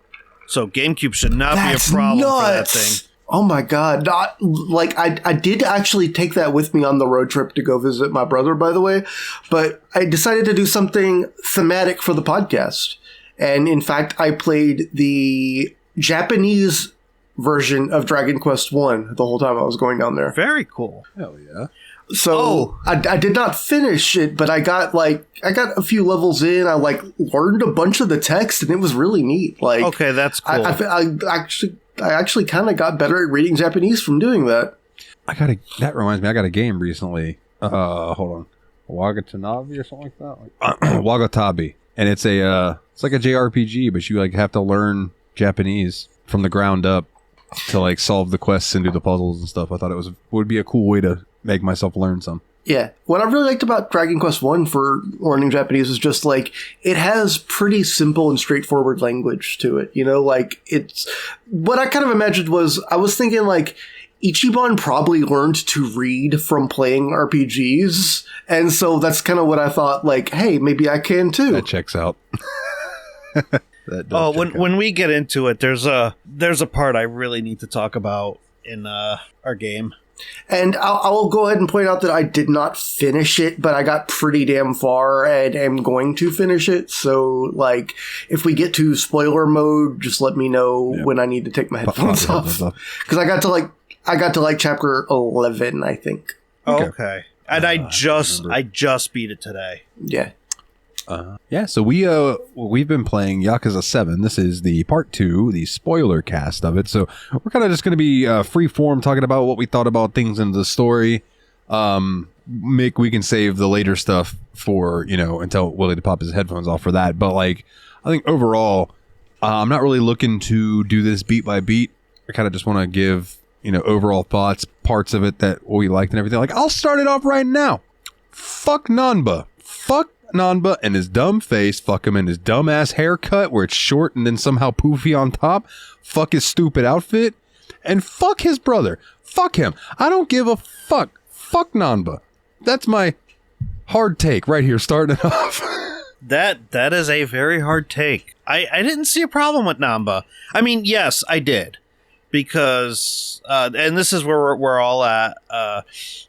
So GameCube should not be a problem for that thing. Oh my god. I did actually take that with me on the road trip to go visit my brother, by the way. But I decided to do something thematic for the podcast. And in fact, I played the Japanese version of Dragon Quest 1 the whole time I was going down there. Very cool. Hell yeah. So I did not finish it, but I got a few levels in. I learned a bunch of the text, and it was really neat. Like, okay, that's cool. I actually kind of got better at reading Japanese from doing that. That reminds me, I got a game recently. Hold on, Wagatanabe or something like that. Wagatabi, and it's like a JRPG, but you have to learn Japanese from the ground up to solve the quests and do the puzzles and stuff. I thought it would be a cool way to make myself learn some. Yeah. What I really liked about Dragon Quest 1 for learning Japanese was just it has pretty simple and straightforward language to it. You know, it's what I kind of imagined was I was thinking Ichiban probably learned to read from playing RPGs. And so that's kind of what I thought, hey, maybe I can too. That checks out. When we get into it, there's a part I really need to talk about in our game. And I'll go ahead and point out that I did not finish it, but I got pretty damn far and am going to finish it. So, if we get to spoiler mode, just let me know when I need to take my headphones off. Because I got to chapter 11, I think. Okay. And I just beat it today. Yeah. Yeah, so we've been playing Yakuza 7. This is the part 2, the spoiler cast of it. So we're kind of just going to be free form talking about what we thought about things in the story. We can save the later stuff for, until Willie to pop his headphones off for that. But like, I think overall, I'm not really looking to do this beat by beat. I kind of just want to give, overall thoughts, parts of it that we liked and everything. Like, I'll start it off right now. Fuck Nanba. Fuck Nanba and his dumb face. Fuck him and his dumb ass haircut where it's short and then somehow poofy on top. Fuck his stupid outfit. And fuck his brother. Fuck him. I don't give a fuck. Fuck Nanba. That's my hard take right here starting it off. That is a very hard take. I didn't see a problem with Nanba. I mean, yes, I did. Because, and this is where we're all at,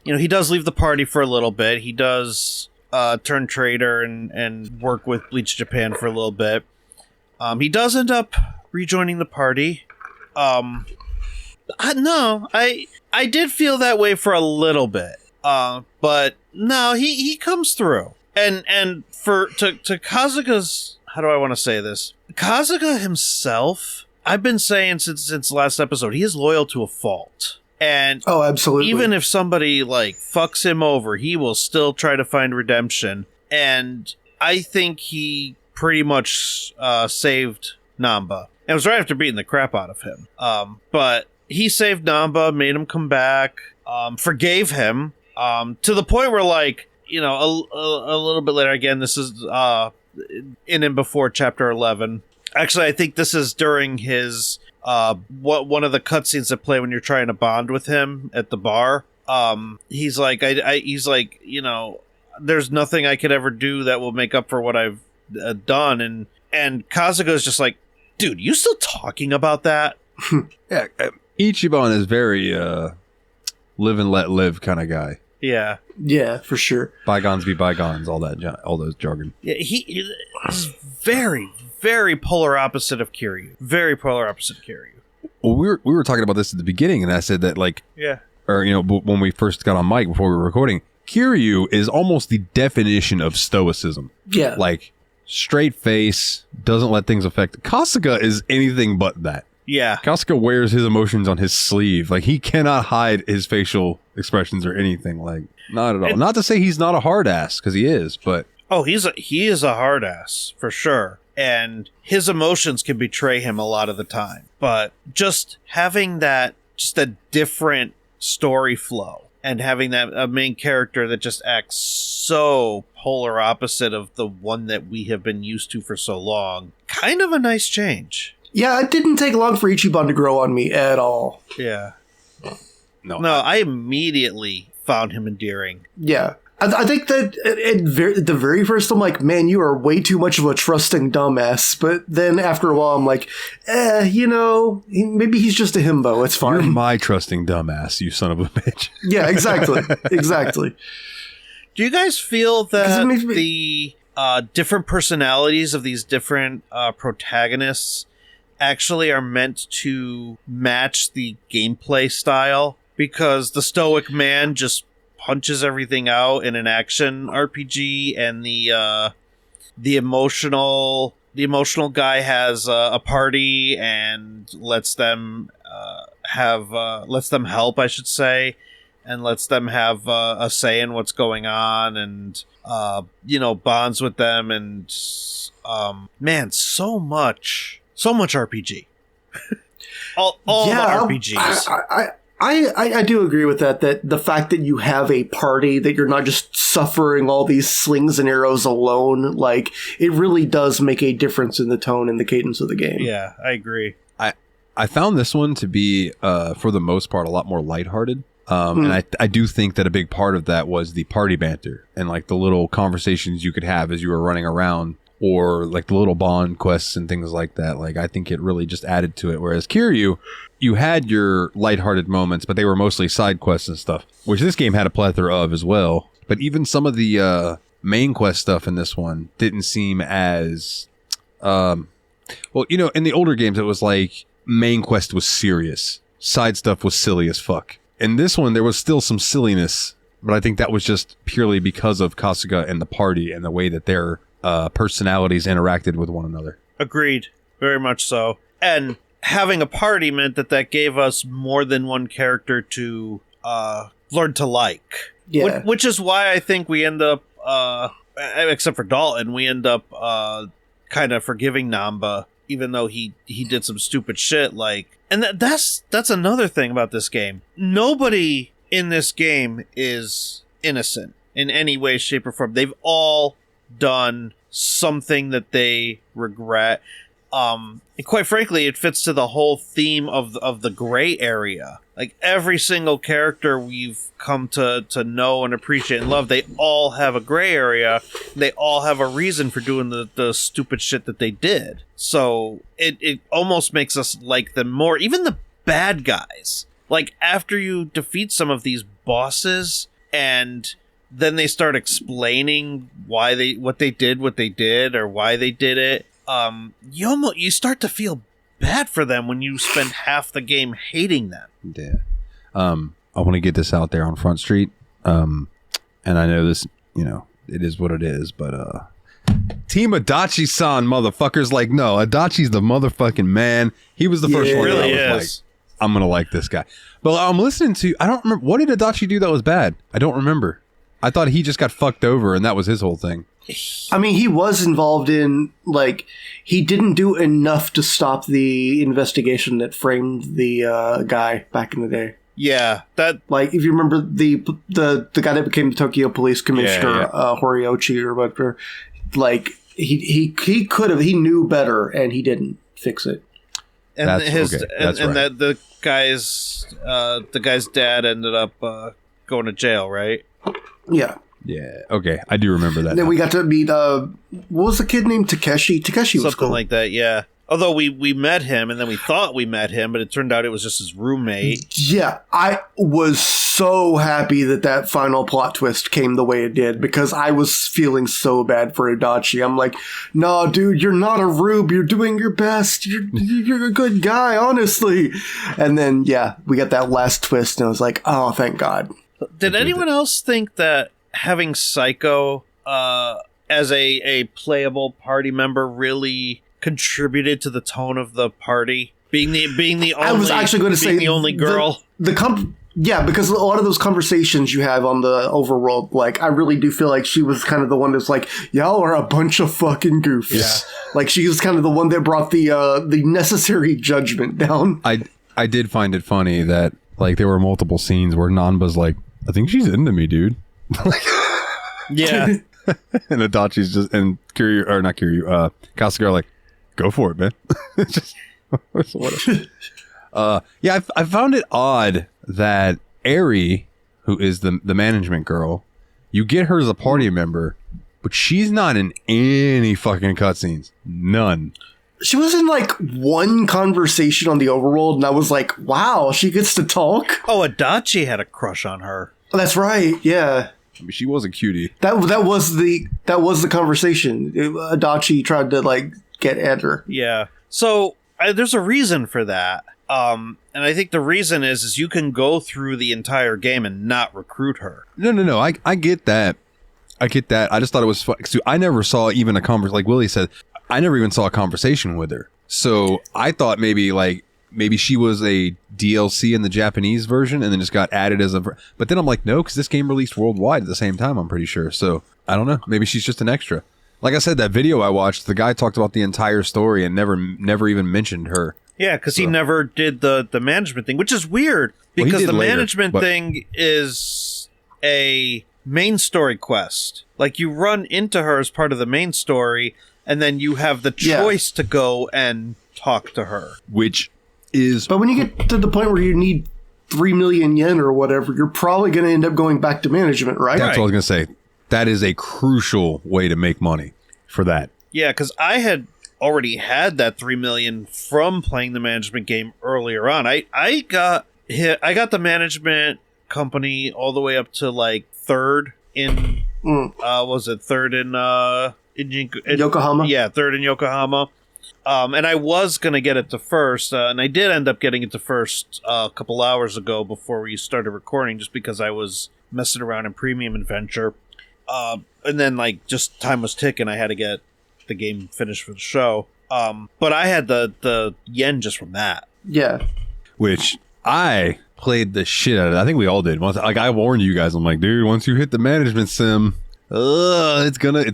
he does leave the party for a little bit. He does turn traitor and work with Bleach Japan for a little bit. He does end up rejoining the party. I did feel that way for a little bit. But no, he comes through. And to Kasuga's, how do I want to say this? Kasuga himself, I've been saying since last episode, he is loyal to a fault. And oh, absolutely. Even if somebody like fucks him over, he will still try to find redemption. And I think he pretty much saved Nanba. It was right after beating the crap out of him. But he saved Nanba, made him come back, forgave him, to the point where, like, a little bit later, again, this is in and before chapter 11. Actually, I think this is during his one of the cutscenes that play when you're trying to bond with him at the bar. He's like, there's nothing I could ever do that will make up for what I've done, and Kasuga's just like, dude, you still talking about that? Yeah, Ichiban is very live and let live kind of guy. Yeah, for sure. Bygones be bygones, all those jargon. Yeah, he's very, very polar opposite of Kiryu. Very polar opposite of Kiryu. Well, we were talking about this at the beginning, and I said that, like, or when we first got on mic before we were recording, Kiryu is almost the definition of stoicism. Yeah, like straight face, doesn't let things affect. Kasuga is anything but that. Yeah. Kasuga wears his emotions on his sleeve. Like, he cannot hide his facial expressions or anything. Like, not at all. Not to say he's not a hard ass, because he is, but... Oh, he is a hard ass, for sure. And his emotions can betray him a lot of the time. But just having a different story flow, and having that a main character that just acts so polar opposite of the one that we have been used to for so long, kind of a nice change. Yeah, it didn't take long for Ichiban to grow on me at all. Yeah. No, I immediately found him endearing. Yeah. I think that at the very first, I'm like, man, you are way too much of a trusting dumbass. But then after a while, I'm like, maybe he's just a himbo. It's fine. You're my trusting dumbass, you son of a bitch. Yeah, exactly. Exactly. Do you guys feel that the different personalities of these different protagonists actually are meant to match the gameplay style? Because the stoic man just punches everything out in an action RPG, and the emotional guy has a party and lets them help, I should say, and lets them have a say in what's going on, and bonds with them, and man, so much RPG. all the RPGs. I do agree with that the fact that you have a party, that you're not just suffering all these slings and arrows alone, like, it really does make a difference in the tone and the cadence of the game. Yeah, I agree. I found this one to be, for the most part, a lot more lighthearted. And I do think that a big part of that was the party banter and, like, the little conversations you could have as you were running around, or like the little bond quests and things like that. Like, I think it really just added to it. Whereas Kiryu, you had your lighthearted moments, but they were mostly side quests and stuff, which this game had a plethora of as well. But even some of the main quest stuff in this one didn't seem as... in the older games, it was like main quest was serious. Side stuff was silly as fuck. In this one, there was still some silliness, but I think that was just purely because of Kasuga and the party and the way that they're personalities interacted with one another. Agreed. Very much so. And having a party meant that gave us more than one character to learn to like. Yeah. Which is why I think we end up, except for Dalton, we end up kind of forgiving Namba, even though he did some stupid shit. Like, and that's another thing about this game. Nobody in this game is innocent in any way, shape, or form. They've all done something that they regret. And quite frankly, it fits to the whole theme of the gray area. Like, every single character we've come to know and appreciate and love, they all have a gray area. They all have a reason for doing the stupid shit that they did. So it almost makes us like them more. Even the bad guys. Like, after you defeat some of these bosses and then they start explaining what they did or why they did it, you start to feel bad for them when you spend half the game hating them. Yeah. I want to get this out there on Front Street. And I know this, it is what it is, but Team Adachi-san, motherfuckers, like, no, Adachi's the motherfucking man. He was the first one. Really that I was is. like, I'm gonna like this guy. But I'm listening to, I don't remember, what did Adachi do that was bad? I don't remember. I thought he just got fucked over and that was his whole thing. I mean, he was involved in, like, he didn't do enough to stop the investigation that framed the guy back in the day. Yeah, that, Like, if you remember the guy that became the Tokyo Police Commissioner, Horiochi or whatever, like, he could have, he knew better and he didn't fix it. and That's- his okay, that's and right. that the guy's dad ended up going to jail, right? Yeah. Yeah. Okay. I do remember that. And then now. we got to meet, what was the kid named? Takeshi? Takeshi was Something cool. like that, yeah. Although we met him, and then we thought we met him, but it turned out it was just his roommate. Yeah, I was so happy that final plot twist came the way it did, because I was feeling so bad for Adachi. I'm like, no, dude, you're not a rube. You're doing your best. You're a good guy, honestly. And then, yeah, we got that last twist, and I was like, oh, thank God. Did anyone else think that having Psycho as a playable party member really contributed to the tone of the party? Being the only, I was actually going to say the only girl. Yeah, because a lot of those conversations you have on the overworld, like, I really do feel like she was kind of the one that's like, y'all are a bunch of fucking goofs. Yeah. Like, she was kind of the one that brought the necessary judgment down. I did find it funny that, like, there were multiple scenes where Nanba's like, I think she's into me, dude. Yeah. And Adachi's just, and Kiryu, or not Kiryu, Kasuga are like, go for it, man. Just, whatever. Yeah, I found it odd that Eri, who is the management girl, you get her as a party member, but she's not in any fucking cutscenes. None. She was in, like, one conversation on the overworld, and I was like, wow, she gets to talk? Oh, Adachi had a crush on her. That's right, yeah. I mean, she was a cutie. That was the conversation. Adachi tried to, like, get at her. Yeah. So there's a reason for that. And I think the reason is you can go through the entire game and not recruit her. No. I get that. I get that. I just thought it was fun. I never saw even a conversation. Like Willie said, I never even saw a conversation with her. So I thought maybe she was a DLC in the Japanese version and then just got added as a... But then I'm like, no, because this game released worldwide at the same time, I'm pretty sure. So I don't know. Maybe she's just an extra. Like I said, that video I watched, the guy talked about the entire story and never even mentioned her. Yeah, because he never did the management thing, which is weird Well, he because did the later, management but- thing is a main story quest. Like, you run into her as part of the main story, and then you have the choice to go and talk to her. Which is... But when you get to the point where you need 3 million yen or whatever, you're probably going to end up going back to management, right? That's what I was going to say. That is a crucial way to make money for that. Yeah, because I had already had that 3 million from playing the management game earlier on. I got the management company all the way up to like third in Yokohama? Yeah, third in Yokohama. And I was gonna get it to first, and I did end up getting it to first a couple hours ago before we started recording, just because I was messing around in Premium Adventure. And then like just time was ticking. I had to get the game finished for the show. But I had the yen just from that. Yeah. Which I played the shit out of it. I think we all did. Once, like I warned you guys, I'm like, dude, once you hit the management sim, it's gonna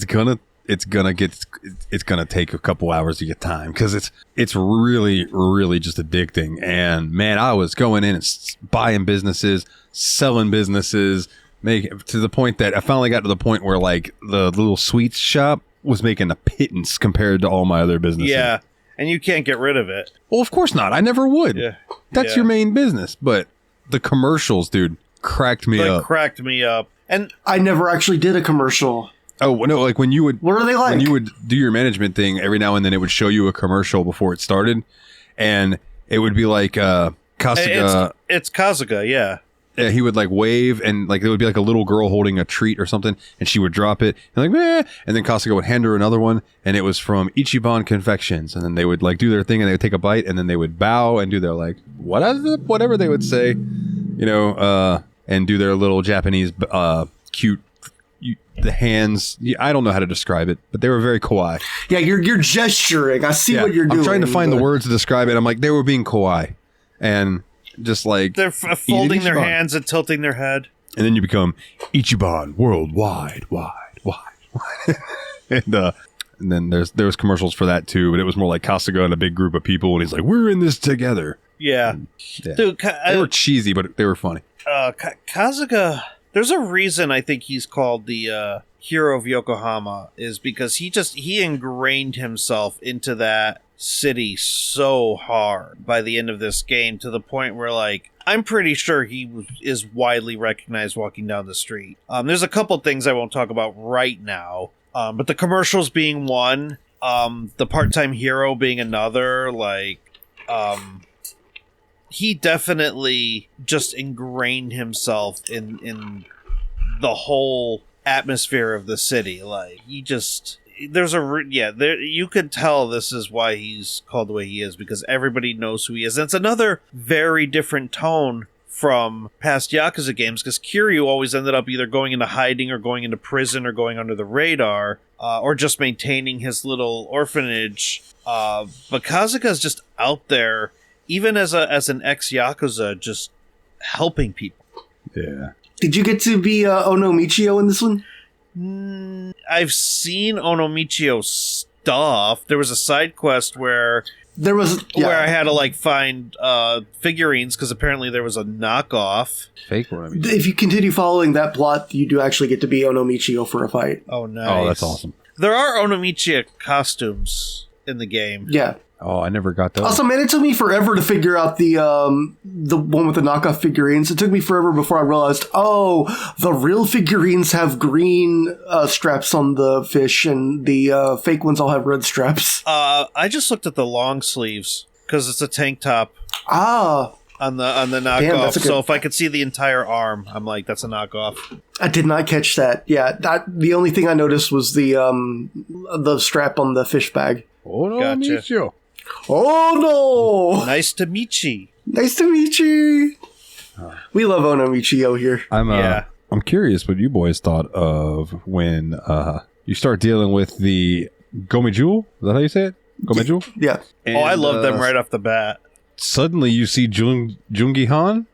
take a couple hours to get time because it's really, really just addicting. And man, I was going in and buying businesses, selling businesses, to the point that I finally got to the point where like the little sweets shop was making a pittance compared to all my other businesses. Yeah, and you can't get rid of it. Well, of course not. I never would. Yeah, that's your main business. But the commercials, dude, cracked me up. Cracked me up. And I never actually did a commercial. Oh, no, like when you would... What are they like? When you would do your management thing, every now and then it would show you a commercial before it started. And it would be like Kasuga... It's Kasuga, yeah. Yeah, he would like wave and like there would be like a little girl holding a treat or something and she would drop it and like meh, and then Kasuga would hand her another one and it was from Ichiban Confections and then they would like do their thing and they would take a bite and then they would bow and do their like whatever they would say, you know, and do their little Japanese cute the hands. I don't know how to describe it, but they were very kawaii. Yeah, you're gesturing. I see what you're doing. I'm trying to find the words to describe it. I'm like, they were being kawaii and just like they're folding their hands and tilting their head, and then you become Ichiban worldwide, wide. and then there was commercials for that too, but it was more like Kasuga and a big group of people, and he's like, "We're in this together." Yeah, dude, they were cheesy, but they were funny. Kasuga, there's a reason I think he's called the hero of Yokohama is because he ingrained himself into that city so hard by the end of this game to the point where like I'm pretty sure he is widely recognized walking down the street. There's a couple things I won't talk about right now, but the commercials being one, the part-time hero being another, like he definitely just ingrained himself in the whole atmosphere of the city. Like he just you could tell this is why he's called the way he is because everybody knows who he is. And it's another very different tone from past Yakuza games because Kiryu always ended up either going into hiding or going into prison or going under the radar or just maintaining his little orphanage. But Kasuga's just out there, even as an ex-Yakuza, just helping people. Yeah. Did you get to be Onomichio in this one? I've seen Onomichio stuff. There was a side quest where I had to like find figurines because apparently there was a knockoff fake one. If you continue following that plot, you do actually get to be Onomichio for a fight. Oh, nice! Oh, that's awesome. There are Onomichio costumes in the game. Yeah. Oh, I never got those. Also, man, it took me forever to figure out the one with the knockoff figurines. It took me forever before I realized, oh, the real figurines have green straps on the fish, and the fake ones all have red straps. I just looked at the long sleeves because it's a tank top. Ah. On the knockoff. Damn, so if I could see the entire arm, I'm like, that's a knockoff. I did not catch that. Yeah, the only thing I noticed was the strap on the fish bag. Oh no, gotcha. Oh no! Nice to meet you. Nice to meet you. We love Onomichio here. I'm curious what you boys thought of when you start dealing with the Gomijul. Is that how you say it? Gomijul? Yeah. And, I love them right off the bat. Suddenly you see Jungi Han.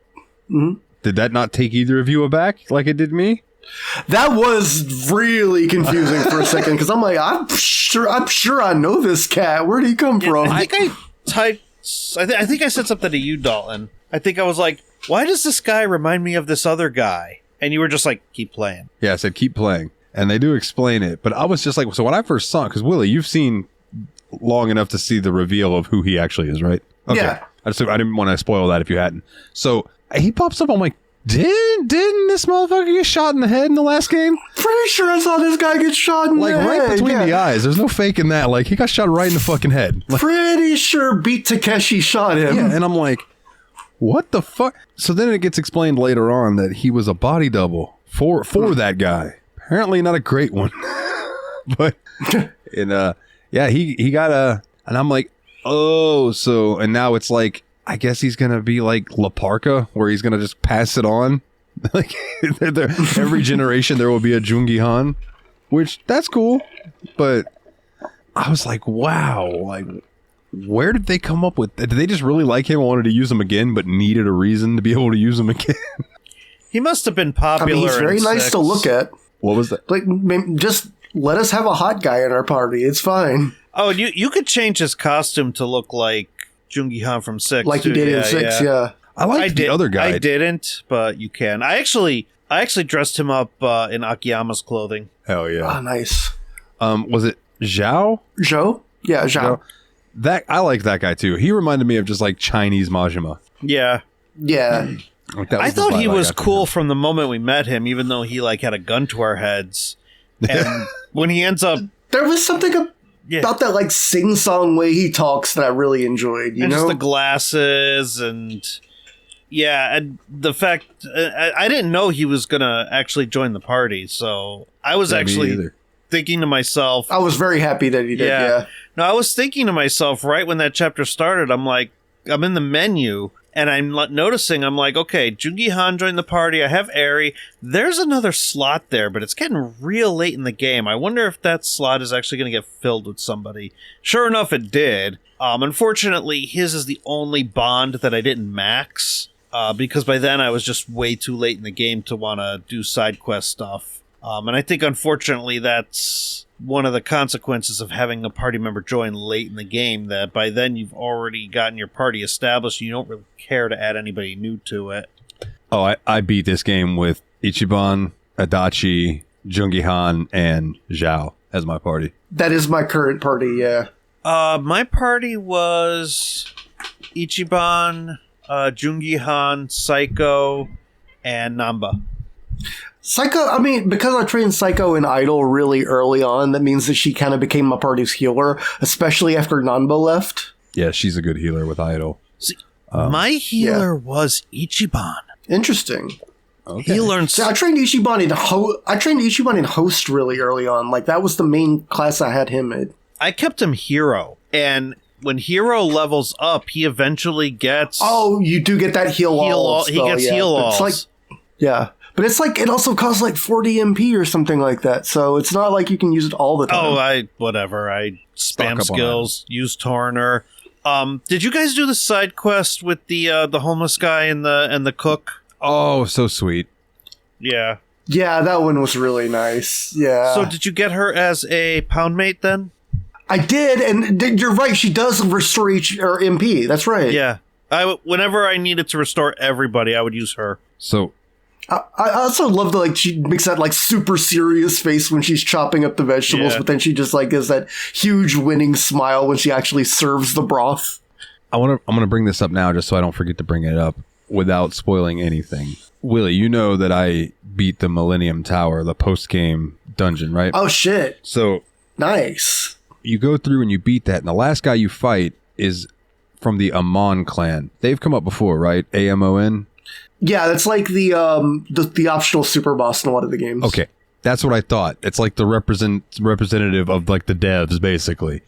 Mm-hmm. Did that not take either of you aback like it did me? That was really confusing for a second because I'm like, I'm sure I know this cat. Where'd he come from? I think I said something to you, Dalton. I think I was like, why does this guy remind me of this other guy? And you were just like, keep playing. Yeah, I said keep playing, and they do explain it. But I was just like, so when I first saw it, because Willie, you've seen long enough to see the reveal of who he actually is, right? Okay. Yeah. I didn't want to spoil that if you hadn't. So he pops up. I'm like, didn't this motherfucker get shot in the head in the last game? Pretty sure I saw this guy get shot in the head. Like right between the eyes. There's no faking that. Like he got shot right in the fucking head. Like, pretty sure Beat Takeshi shot him. Yeah, and I'm like, what the fuck? So then it gets explained later on that he was a body double for that guy. Apparently not a great one. But and he got and I'm like, oh, so and now it's like I guess he's gonna be like La Parka, where he's gonna just pass it on Like every generation there will be a Jungi Han, which that's cool. But I was like, wow, like where did they come up with? Did they just really like him and wanted to use him again, but needed a reason to be able to use him again? He must have been popular. I mean, he's very nice to look at. What was that? Like, just let us have a hot guy in our party. It's fine. Oh, you could change his costume to look like Jungi Han from 6. Like too. you did in 6, yeah. I liked the other guy. I didn't, but you can. I actually dressed him up in Akiyama's clothing. Hell yeah. Oh, nice. Was it Zhao? Zhou? Yeah, Zhao. That I like that guy too. He reminded me of just like Chinese Majima. Yeah. Yeah. Like, that I was the thought vibe he I was got cool from the moment we met him, even though he like had a gun to our heads. And when he ends up, There was something about that like sing-song way he talks that I really enjoyed, you and know? just the glasses and the fact I didn't know he was gonna actually join the party, so I was actually thinking to myself, I was very happy that he did, yeah. No, I was thinking to myself right when that chapter started, I'm like, I'm in the menu and I'm noticing, I'm like, okay, Jungi Han joined the party. I have Eri. There's another slot there, but it's getting real late in the game. I wonder if that slot is actually going to get filled with somebody. Sure enough, it did. Unfortunately, his is the only bond that I didn't max because by then I was just way too late in the game to want to do side quest stuff. And I think, unfortunately, that's one of the consequences of having a party member join late in the game, that by then you've already gotten your party established. You don't really care to add anybody new to it. Oh, I beat this game with Ichiban, Adachi, Jungi Han, and Zhao as my party. That is my current party, yeah. My party was Ichiban, Jungi Han, Psycho, and Namba. Psycho, I mean, because I trained Psycho and Idol really early on, that means that she kind of became my party's healer, especially after Nanba left. Yeah, she's a good healer with Idol. See, my healer was Ichiban. Interesting. Okay. He learns. See, I trained Ichiban in Host really early on. Like, that was the main class I had him in. I kept him Hero, and when Hero levels up, he eventually gets. Oh, you do get that heal all. He gets heal all. It's like, yeah. But it's like, it also costs like 40 MP or something like that. So it's not like you can use it all the time. Oh, I spam skills, use Torner. Did you guys do the side quest with the homeless guy and the cook? Oh, so sweet. Yeah. Yeah, that one was really nice. Yeah. So did you get her as a pound mate then? I did, and you're right. She does restore each or MP. That's right. Yeah. Whenever I needed to restore everybody, I would use her. So I also love the, like, she makes that, like, super serious face when she's chopping up the vegetables, but then she just, like, gives that huge winning smile when she actually serves the broth. I'm gonna bring this up now just so I don't forget to bring it up without spoiling anything. Willie, you know that I beat the Millennium Tower, the post-game dungeon, right? Oh, shit. So Nice. you go through and you beat that, and the last guy you fight is from the Amon clan. They've come up before, right? AMON? Yeah, that's like the optional super boss in a lot of the games. Okay, that's what I thought. It's like the representative of like the devs, basically.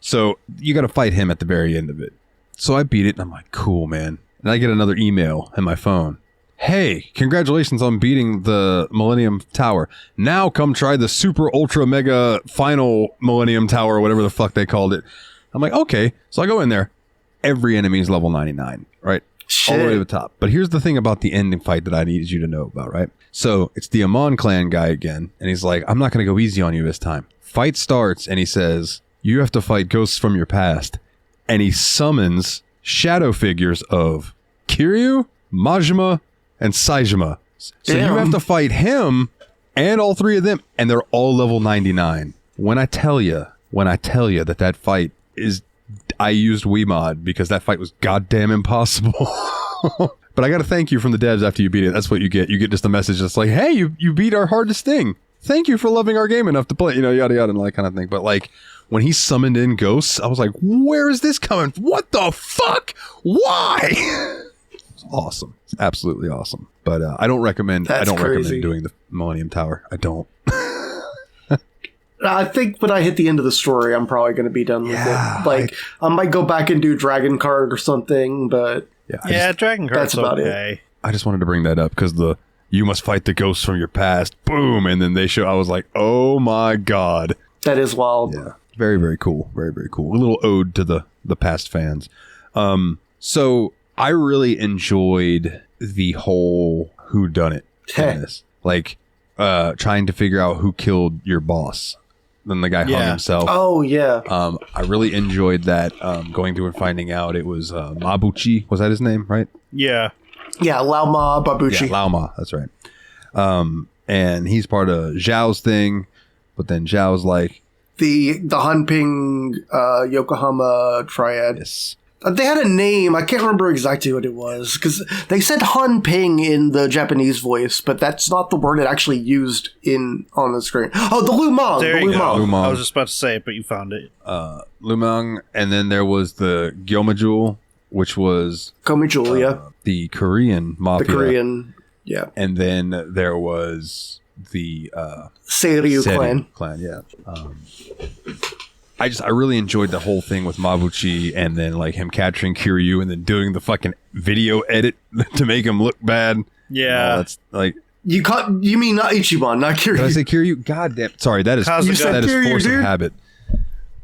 So you got to fight him at the very end of it. So I beat it, and I'm like, cool, man. And I get another email in my phone. Hey, congratulations on beating the Millennium Tower. Now come try the super ultra mega final Millennium Tower, or whatever the fuck they called it. I'm like, okay. So I go in there. Every enemy is level 99, right? Shit. All the way to the top. But here's the thing about the ending fight that I needed you to know about, right? So it's the Amon clan guy again, and he's like, I'm not going to go easy on you this time. Fight starts, and he says, you have to fight ghosts from your past. And he summons shadow figures of Kiryu, Majima, and Saejima. So you have to fight him and all three of them, and they're all level 99. When I tell you that fight is... I used Wiimod because that fight was goddamn impossible. But I got to thank you from the devs after you beat it. That's what you get. You get just a message that's like, hey, you beat our hardest thing. Thank you for loving our game enough to play, yada, yada, and all that kind of thing. But like, when he summoned in ghosts, I was like, where is this coming from? What the fuck? Why? It's awesome. It's absolutely awesome. But I don't recommend doing the Millennium Tower. I don't. I think when I hit the end of the story, I'm probably going to be done with it. Like, I might go back and do Dragon Card or something, but... Yeah, Dragon Card's that's about okay. I just wanted to bring that up because you must fight the ghosts from your past. Boom. And then they show, I was like, oh my God. That is wild. Yeah. Very, very cool. Very, very cool. A little ode to the past fans. So I really enjoyed the whole whodunit in this. Like, trying to figure out who killed your boss. Then the guy hung himself. Oh, yeah. I really enjoyed that, going through and finding out it was Mabuchi. Was that his name, right? Yeah. Yeah, Lao Ma Babuchi. Yeah, Lao Ma, that's right. And he's part of Zhao's thing, but then Zhao's like... The Hanping Yokohama triad. Yes. They had a name. I can't remember exactly what it was, because they said Hanping in the Japanese voice, but that's not the word it actually used on the screen. Oh, the Lumang. There you go. Lumang. I was just about to say it, but you found it. Lumang, and then there was the Gyomajul, which was... Komijul, yeah. The Korean mafia. The Korean, yeah. And then there was the... Seiryu clan. Yeah. I really enjoyed the whole thing with Mabuchi, and then like him capturing Kiryu and then doing the fucking video edit to make him look bad. Yeah. That's like... You mean not Ichiban, not Kiryu. Did I say Kiryu? God damn. Sorry, that is Kiryu, force dude. of habit.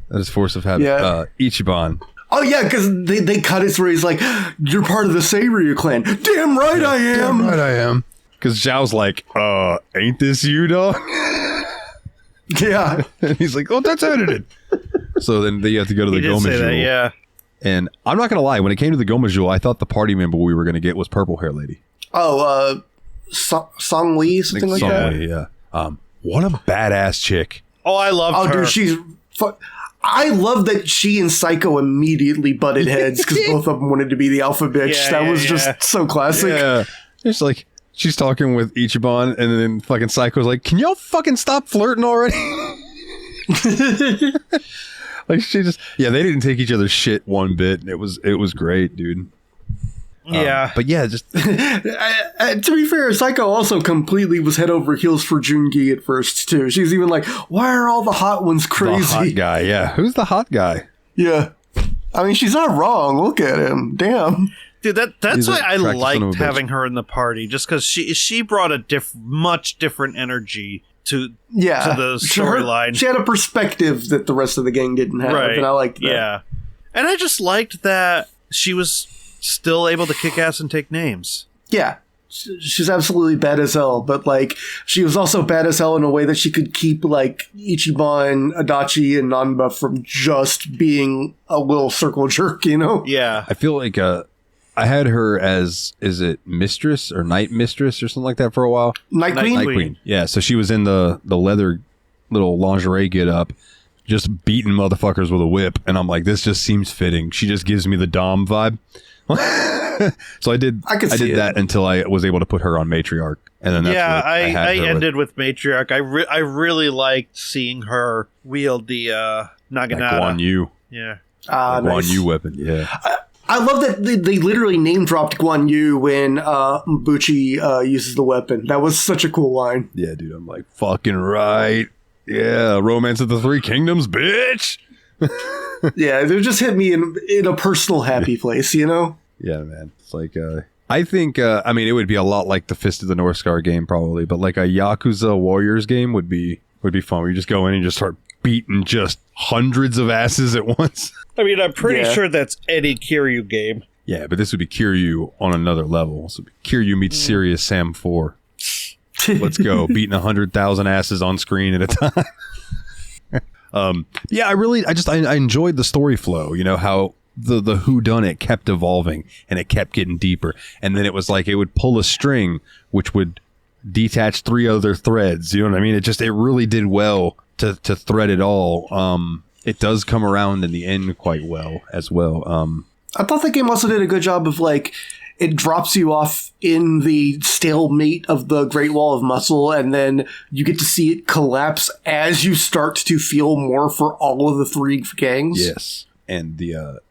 That is force of habit. Yeah. Ichiban. Oh, yeah, because they cut it where he's like, you're part of the Seiryu clan. Damn right I am. Damn right I am. Because Zhao's like, ain't this you, dog? Yeah. And he's like, oh, that's edited. So then you have to go to the He did say that, Gomajul. yeah. And I'm not going to lie, when it came to the Gomajul, I thought the party member we were going to get was Purple Hair Lady. Oh, Song Lee, something like that? Lee, yeah. What a badass chick. Oh, I love her. Dude, she's... I love that she and Psycho immediately butted heads because both of them wanted to be the alpha bitch. Yeah, that was just so classic. Yeah. It's like, she's talking with Ichiban, and then fucking Psycho's like, can y'all fucking stop flirting already? Like, she just... Yeah, they didn't take each other's shit one bit. It was great, dude. Yeah. But yeah, just... To be fair, Psycho also completely was head over heels for Jungi at first, too. She's even like, why are all the hot ones crazy? The hot guy, yeah. Who's the hot guy? Yeah. I mean, she's not wrong. Look at him. Damn. Dude, that's He's why I attractive son of a liked bitch. having her in the party, just because she brought a much different energy to the storyline. She had a perspective that the rest of the gang didn't have, Right. and I liked that. Yeah. And I just liked that she was still able to kick ass and take names. Yeah. She's absolutely bad as hell, but like she was also bad as hell in a way that she could keep like Ichiban, Adachi, and Nanba from just being a little circle jerk, you know? Yeah. I feel like I had her as, is it mistress or night mistress or something like that for a while? Night Queen? Night Queen. Yeah, so she was in the leather little lingerie get up, just beating motherfuckers with a whip, and I'm like, this just seems fitting. She just gives me the Dom vibe. So I did that until I was able to put her on Matriarch, and then that's what I ended with Matriarch. I really liked seeing her wield the Naginata. Guan Yu. Yeah. Guan Nice. Yu weapon, yeah. I love that they literally name dropped Guan Yu when Mbuchi uses the weapon. That was such a cool line. Yeah, dude, I'm like, fucking right. Yeah, Romance of the Three Kingdoms, bitch. Yeah, they just hit me in a personal happy place, you know? Yeah, man. It's like, I think, I mean, it would be a lot like the Fist of the North Star game, probably, but like a Yakuza Warriors game would be fun, where you just go in and just start beating just hundreds of asses at once. I mean, I'm pretty sure that's any Kiryu game. Yeah, but this would be Kiryu on another level. This would be Kiryu meets Serious Sam 4. Let's go. Beating 100,000 asses on screen at a time. Yeah, I enjoyed the story flow, you know, how the whodunit kept evolving and it kept getting deeper, and then it was like it would pull a string which would detach 3 other threads, you know what I mean? It really did well to thread it all. It does come around in the end quite well as well. I thought the game also did a good job of like, it drops you off in the stalemate of the Great Wall of Muscle, and then you get to see it collapse as you start to feel more for all of the 3 gangs. Yes. And the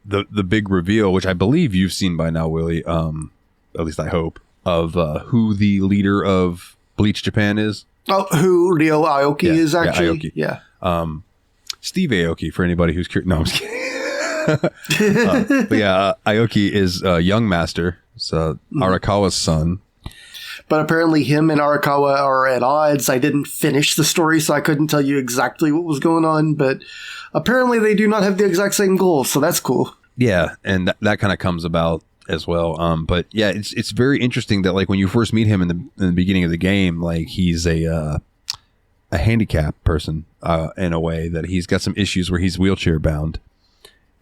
big reveal, which I believe you've seen by now, Willie, at least I hope, of who the leader of Bleach Japan is. Oh, who Ryo Aoki is actually? Yeah, Aoki. Steve Aoki, for anybody who's curious. No, I'm just kidding. But yeah, Aoki is Young Master, It's Arakawa's son. But apparently him and Arakawa are at odds. I didn't finish the story, so I couldn't tell you exactly what was going on, but apparently they do not have the exact same goals, so that's cool. Yeah, and that kind of comes about as well. But yeah, it's very interesting that like when you first meet him in the beginning of the game, like he's a handicapped person in a way that he's got some issues where he's wheelchair bound.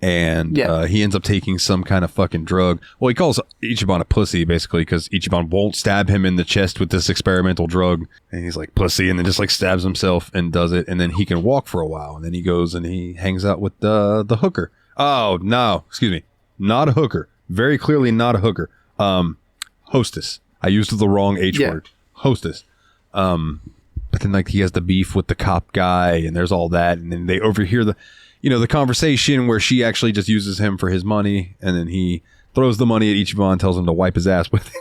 And he ends up taking some kind of fucking drug. Well, he calls Ichiban a pussy, basically, because Ichiban won't stab him in the chest with this experimental drug. And he's like, pussy, and then just like stabs himself and does it. And then he can walk for a while. And then he goes and he hangs out with the hooker. Oh, no, excuse me. Not a hooker. Very clearly not a hooker. Hostess. I used the wrong H word. Hostess. But then like he has the beef with the cop guy and there's all that. And then they overhear the conversation where she actually just uses him for his money, and then he throws the money at Ichiban, tells him to wipe his ass with it.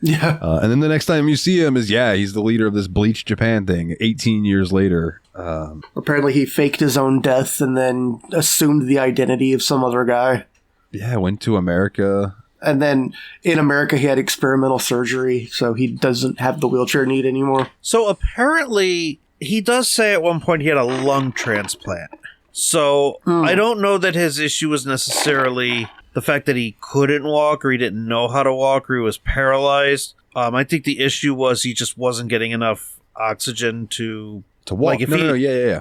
Yeah. And then the next time you see him he's the leader of this Bleach Japan thing 18 years later. Apparently he faked his own death and then assumed the identity of some other guy. Yeah, went to America. And then in America he had experimental surgery, so he doesn't have the wheelchair need anymore. So apparently he does say at one point he had a lung transplant. So I don't know that his issue was necessarily the fact that he couldn't walk or he didn't know how to walk or he was paralyzed. I think the issue was he just wasn't getting enough oxygen to walk. Like Yeah.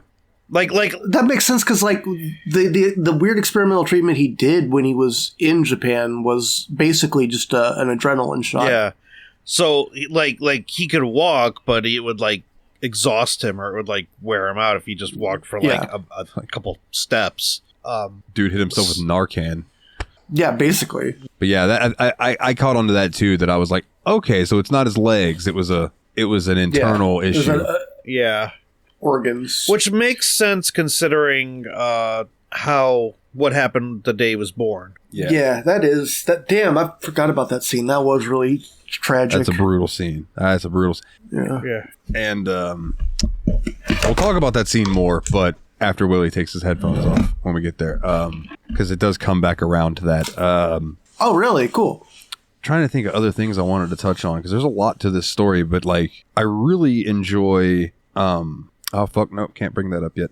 Like that makes sense because like the weird experimental treatment he did when he was in Japan was basically just an adrenaline shot. Yeah. So like he could walk, but it would like exhaust him or it would like wear him out if he just walked for like a couple steps. Dude hit himself with Narcan. Yeah, basically. But yeah, that I caught onto that too. That I was like, okay, so it's not his legs. It was an internal issue. Organs, which makes sense considering what happened the day he was born. Yeah, that. Damn, I forgot about that scene. That was really tragic. That's a brutal scene. Yeah. And we'll talk about that scene more, but after Willie takes his headphones off when we get there, because it does come back around to that. Oh, really? Cool. Trying to think of other things I wanted to touch on because there's a lot to this story, but like I really enjoy. Oh fuck! No, can't bring that up yet.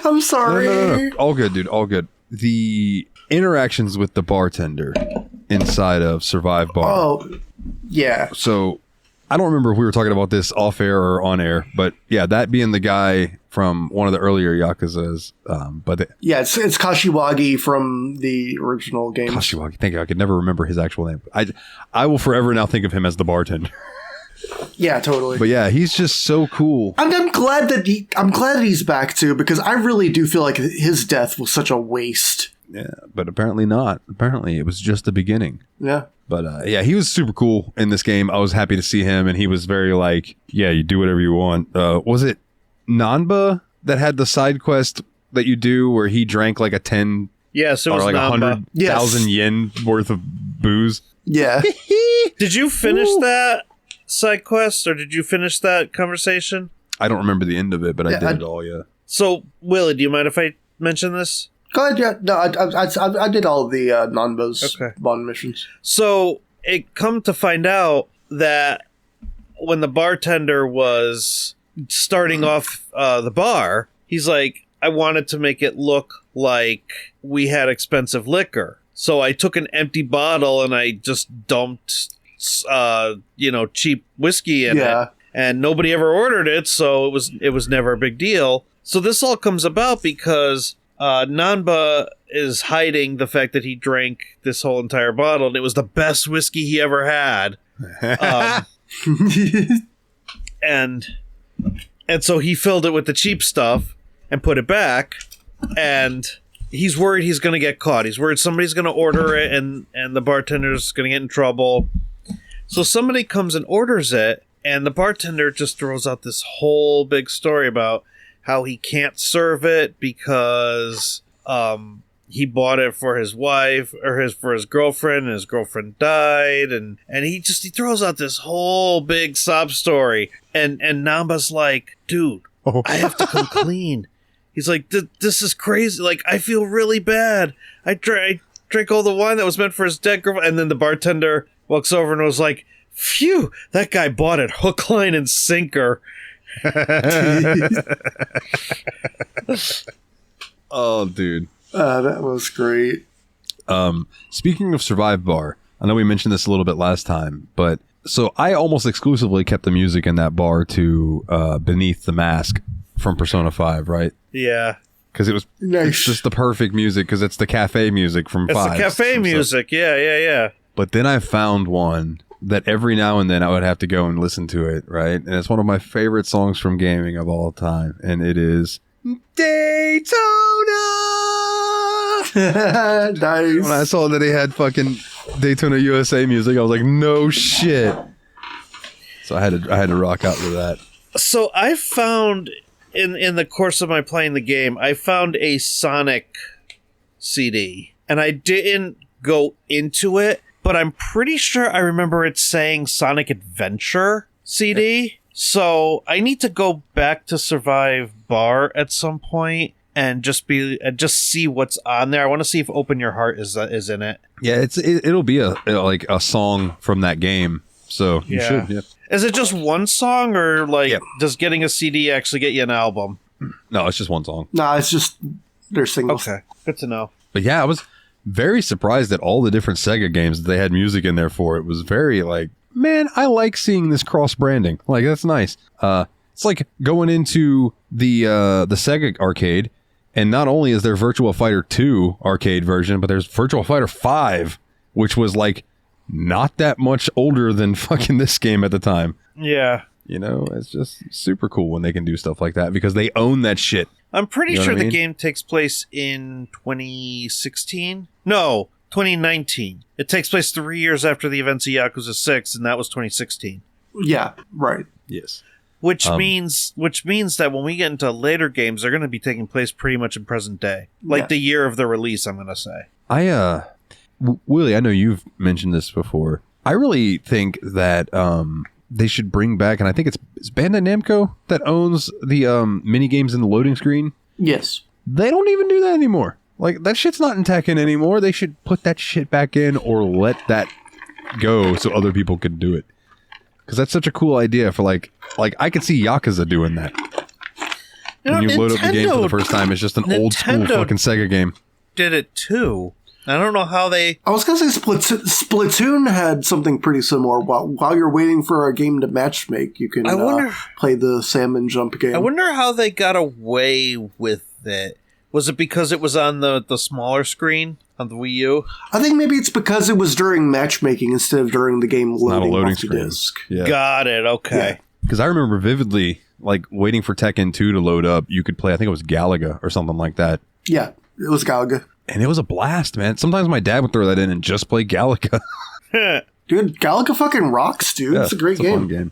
I'm sorry. No. All good, dude. All good. The interactions with the bartender inside of Survive Bar. Oh, yeah. So I don't remember if we were talking about this off air or on air, but yeah, that being the guy from one of the earlier Yakuzas. It's Kashiwagi from the original game. Kashiwagi. Thank you. I could never remember his actual name. I will forever now think of him as the bartender. Yeah, totally. But yeah, he's just so cool. I'm glad that he's back too, because I really do feel like his death was such a waste. Yeah, but apparently not. Apparently it was just the beginning. Yeah. But yeah, he was super cool in this game. I was happy to see him, and he was very like, yeah, you do whatever you want. Was it Nanba that had the side quest that you do where he drank like a 10 Yes, it or was like 100,000 yen worth of booze? Yeah. Did you finish that side quest, or did you finish that conversation? I don't remember the end of it, but I did it all, yeah. So, Willie, do you mind if I mention this? Go ahead, yeah. No, I did all of the Nanba's Bond missions. So, it come to find out that when the bartender was starting off the bar, he's like, I wanted to make it look like we had expensive liquor. So I took an empty bottle and I just dumped cheap whiskey in it, and nobody ever ordered it, so it was never a big deal. So this all comes about because Nanba is hiding the fact that he drank this whole entire bottle, and it was the best whiskey he ever had. And so he filled it with the cheap stuff and put it back, and he's worried he's going to get caught. He's worried somebody's going to order it, and the bartender's going to get in trouble. So somebody comes and orders it, and the bartender just throws out this whole big story about how he can't serve it because he bought it for his wife or for his girlfriend, and his girlfriend died, and he throws out this whole big sob story, and Namba's like, dude, I have to come clean. He's like, this is crazy. Like, I feel really bad. I drink all the wine that was meant for his dead girlfriend. And then the bartender walks over and was like, phew, that guy bought it hook, line, and sinker. Oh, dude. That was great. Speaking of Survive Bar, I know we mentioned this a little bit last time, but so I almost exclusively kept the music in that bar to Beneath the Mask from Persona 5, right? Yeah. Because it was it's just the perfect music, because it's the cafe music from 5. It's the cafe music, yeah. But then I found one that every now and then I would have to go and listen to it, right? And it's one of my favorite songs from gaming of all time, and it is Daytona! Nice. When I saw that they had fucking Daytona USA music, I was like, no shit. So I had to rock out with that. So I found in the course of my playing the game, I found a Sonic CD, and I didn't go into it, but I'm pretty sure I remember it saying Sonic Adventure CD. So I need to go back to Survive Bar at some point and just see what's on there. I want to see if Open Your Heart is in it. Yeah, it'll be a song from that game. So you should. Yeah. Is it just one song, or does getting a CD actually get you an album? No, it's just one song. Nah, it's just their singles. Okay, good to know. But yeah, I was very surprised at all the different Sega games that they had music in there for. It was very man, I like seeing this cross branding. Like, that's nice. It's like going into the Sega arcade, and not only is there Virtua Fighter 2 arcade version, but there's Virtua Fighter 5, which was not that much older than fucking this game at the time. Yeah. It's just super cool when they can do stuff like that, because they own that shit. I'm pretty sure the game takes place in 2016. No, 2019. It takes place 3 years after the events of Yakuza 6, and that was 2016. Yeah, right. Yes. Which means that when we get into later games, they're going to be taking place pretty much in present day. The year of the release, I'm going to say. Willie, I know you've mentioned this before. I really think that they should bring back, and I think it's Bandai Namco that owns the mini games in the loading screen. Yes. They don't even do that anymore. That shit's not in Tekken anymore. They should put that shit back in, or let that go so other people could do it. Because that's such a cool idea for I could see Yakuza doing that. When you load up the game for the first time, it's just an old school fucking Sega game. Did it too. I don't know how they... I was going to say Splatoon had something pretty similar. While you're waiting for a game to matchmake, you can play the salmon jump game. I wonder how they got away with it. Was it because it was on the smaller screen on the Wii U? I think maybe it's because it was during matchmaking instead of during the game loading off the disc. Yeah. Got it, okay. Because I remember vividly, waiting for Tekken 2 to load up, you could play, I think it was Galaga or something like that. Yeah, it was Galaga. And it was a blast, man. Sometimes my dad would throw that in and just play Galaga. Dude, Galaga fucking rocks, dude. Yeah, it's a great game. Fun game.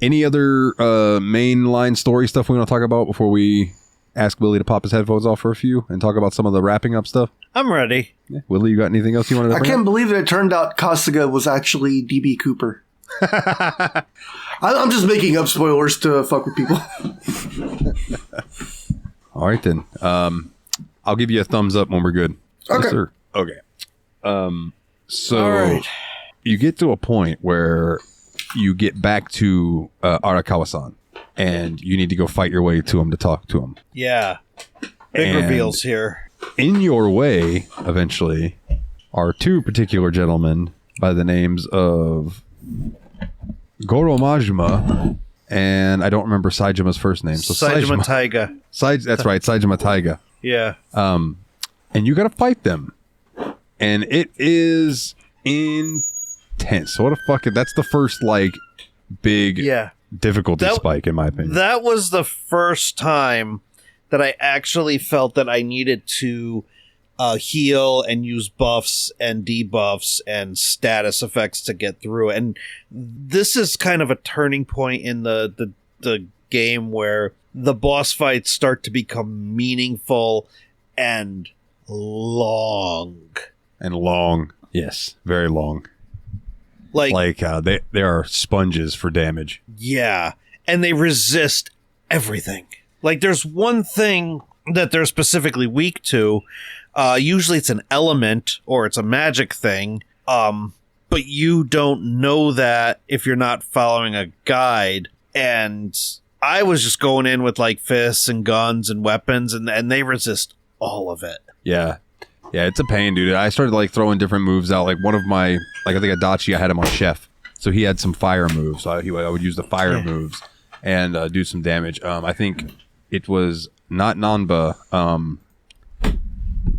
Any other mainline story stuff we want to talk about before we ask Willie to pop his headphones off for a few and talk about some of the wrapping up stuff? I'm ready. Yeah. Willie, you got anything else you wanted to bring I can't up? believe it turned out Costiga was actually DB Cooper. I'm just making up spoilers to fuck with people. All right, then. I'll give you a thumbs up when we're good. Okay. Yes, sir. Okay. So all right. You get to a point where you get back to Arakawa-san, and you need to go fight your way to him to talk to him. Yeah. Big reveals here. In your way, eventually, are two particular gentlemen by the names of Goro Majima, and I don't remember Saijima's first name. So Saijima Taiga. That's right, Saijima Taiga. Yeah. And you got to fight them, and it is intense. So what the fuck? That's the first big difficulty spike, in my opinion. That was the first time that I actually felt that I needed to heal and use buffs and debuffs and status effects to get through it. And this is kind of a turning point in the game where the boss fights start to become meaningful and long. Yes, very long. They are sponges for damage. Yeah, and they resist everything. There's one thing that they're specifically weak to. Usually it's an element or it's a magic thing, but you don't know that if you're not following a guide. And I was just going in with like fists and guns and weapons, and they resist all of it. Yeah. Yeah, it's a pain, dude. I started like throwing different moves out. Like one of my, like I think Adachi, I had him on Chef. So he had some fire moves. So I would use the fire moves and do some damage. I think it was not Nanba.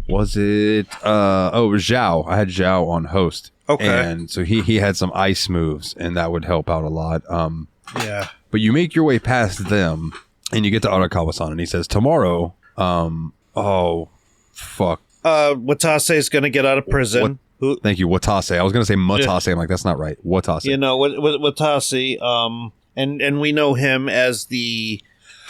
Was it? It was Zhao. I had Zhao on host. Okay. And so he had some ice moves, and that would help out a lot. Yeah. But you make your way past them, and you get to Arakawa-san, and he says, tomorrow, oh, fuck. Watase is going to get out of prison. Thank you, Watase. I was going to say Matase. I'm like, that's not right. Watase. You know, Watase, and we know him as the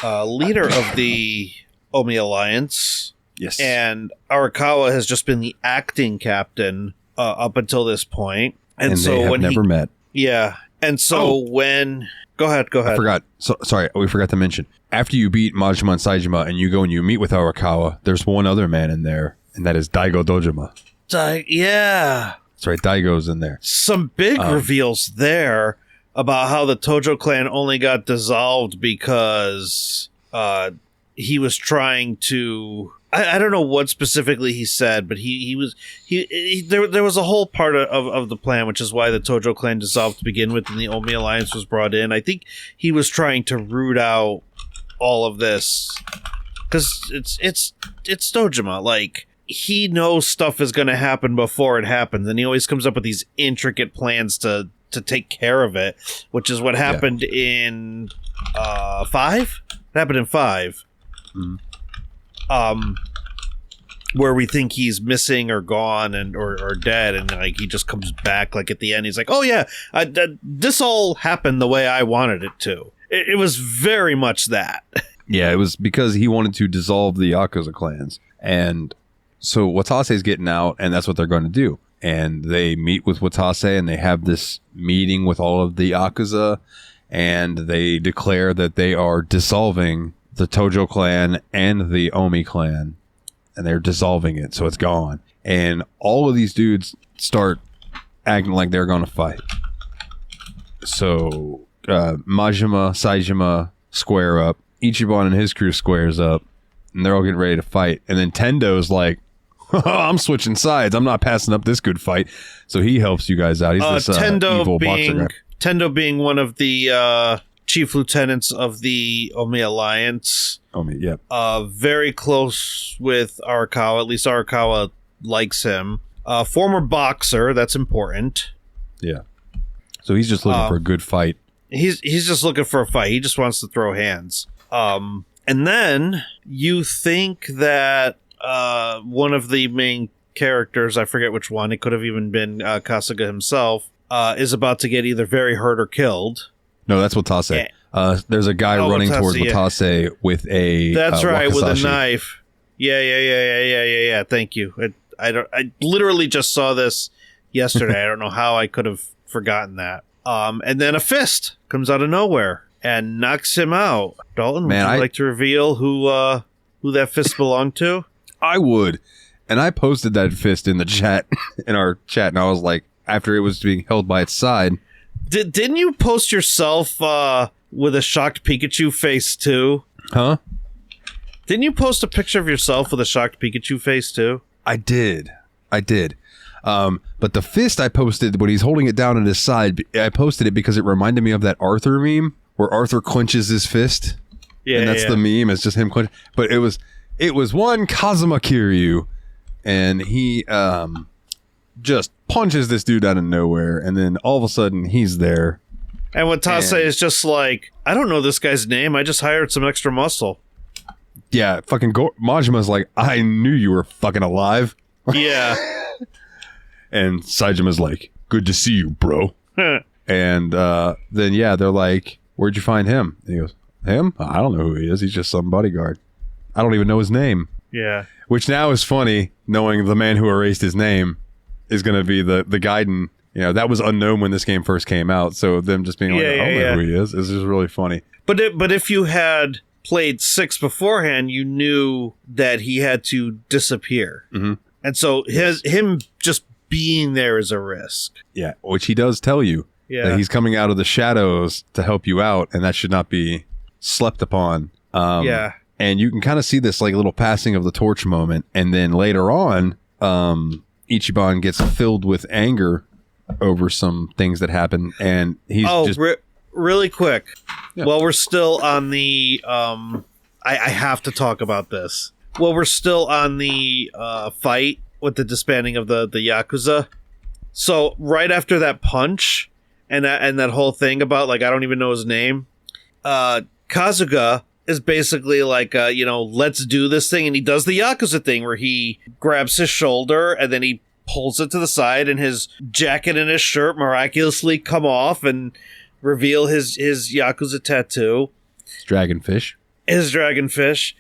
leader of the Omi Alliance. Yes. And Arakawa has just been the acting captain up until this point. And so they have when never met. Yeah. And so when... Go ahead. I forgot. Sorry, we forgot to mention. After you beat Majima and Saejima and you go and you meet with Arakawa, there's one other man in there, and that is Daigo Dojima. Yeah. That's right, Daigo's in there. Some big reveals there about how the Tojo clan only got dissolved because he was trying to... I don't know what specifically he said, but there was a whole part of the plan, which is why the Tojo clan dissolved to begin with, and the Omi Alliance was brought in. I think he was trying to root out all of this because it's Dojima. Like, he knows stuff is going to happen before it happens, and he always comes up with these intricate plans to take care of it, which is what happened in 5. It happened in 5. Mm-hmm. Where we think he's missing or gone or dead, and like he just comes back like at the end. He's like, "Oh yeah, this all happened the way I wanted it to." It was very much that. Yeah, it was because he wanted to dissolve the Yakuza clans, and so Watase's getting out, and that's what they're going to do. And they meet with Watase, and they have this meeting with all of the Yakuza, and they declare that they are dissolving the Tojo clan and the Omi clan, and they're dissolving it, so it's gone. And all of these dudes start acting like they're going to fight. So Majima, Saejima square up. Ichiban and his crew squares up, and they're all getting ready to fight. And then Tendo's like, I'm switching sides. I'm not passing up this good fight. So he helps you guys out. He's this evil boxer guy. Tendo being one of the chief lieutenants of the Omi Alliance. Omi, yep. Very close with Arakawa. At least Arakawa likes him. Former boxer. That's important. Yeah. So he's just looking for a good fight. He's just looking for a fight. He just wants to throw hands. And then you think that one of the main characters, I forget which one, it could have even been Kasuga himself, is about to get either very hurt or killed. No, that's Watase. There's a guy running towards Watase with a That's right, wakizashi. with a knife. Yeah. Thank you. I literally just saw this yesterday. I don't know how I could have forgotten that. And then a fist comes out of nowhere and knocks him out. Dalton, would you like to reveal who that fist belonged to? I would. And I posted that fist in the chat, in our chat, and I was like, after it was being held by its side. Didn't you post yourself with a shocked Pikachu face too? Huh? Didn't you post a picture of yourself with a shocked Pikachu face too? I did. But the fist I posted when he's holding it down at his side, I posted it because it reminded me of that Arthur meme where Arthur clenches his fist. Yeah, and that's the meme. It's just him clenching. But it was one Kazuma Kiryu, and he just punches this dude out of nowhere, and then all of a sudden he's there. And Watase is just like, I don't know this guy's name. I just hired some extra muscle. Yeah, fucking Majima's like, I knew you were fucking alive. Yeah. And Saijima's like, good to see you, bro. And then, they're like, where'd you find him? And he goes, him? I don't know who he is. He's just some bodyguard. I don't even know his name. Yeah. Which now is funny, knowing the man who erased his name is going to be the Gaiden. You know, that was unknown when this game first came out. So them just being like, I don't know who he is. This is really funny. But if you had played 6 beforehand, you knew that he had to disappear. Mm-hmm. And so him just being there is a risk. Yeah, which he does tell you. Yeah. That he's coming out of the shadows to help you out, and that should not be slept upon. Yeah. And you can kind of see this like little passing of the torch moment, and then later on, Ichiban gets filled with anger over some things that happen, and he's just really quick. Yeah. While we're still on the I have to talk about this. While we're still on the fight with the disbanding of the Yakuza. So right after that punch and that whole thing about like I don't even know his name, Kazuga is basically like let's do this thing, and he does the Yakuza thing where he grabs his shoulder and then he pulls it to the side, and his jacket and his shirt miraculously come off and reveal his Yakuza tattoo. Dragonfish. His dragonfish.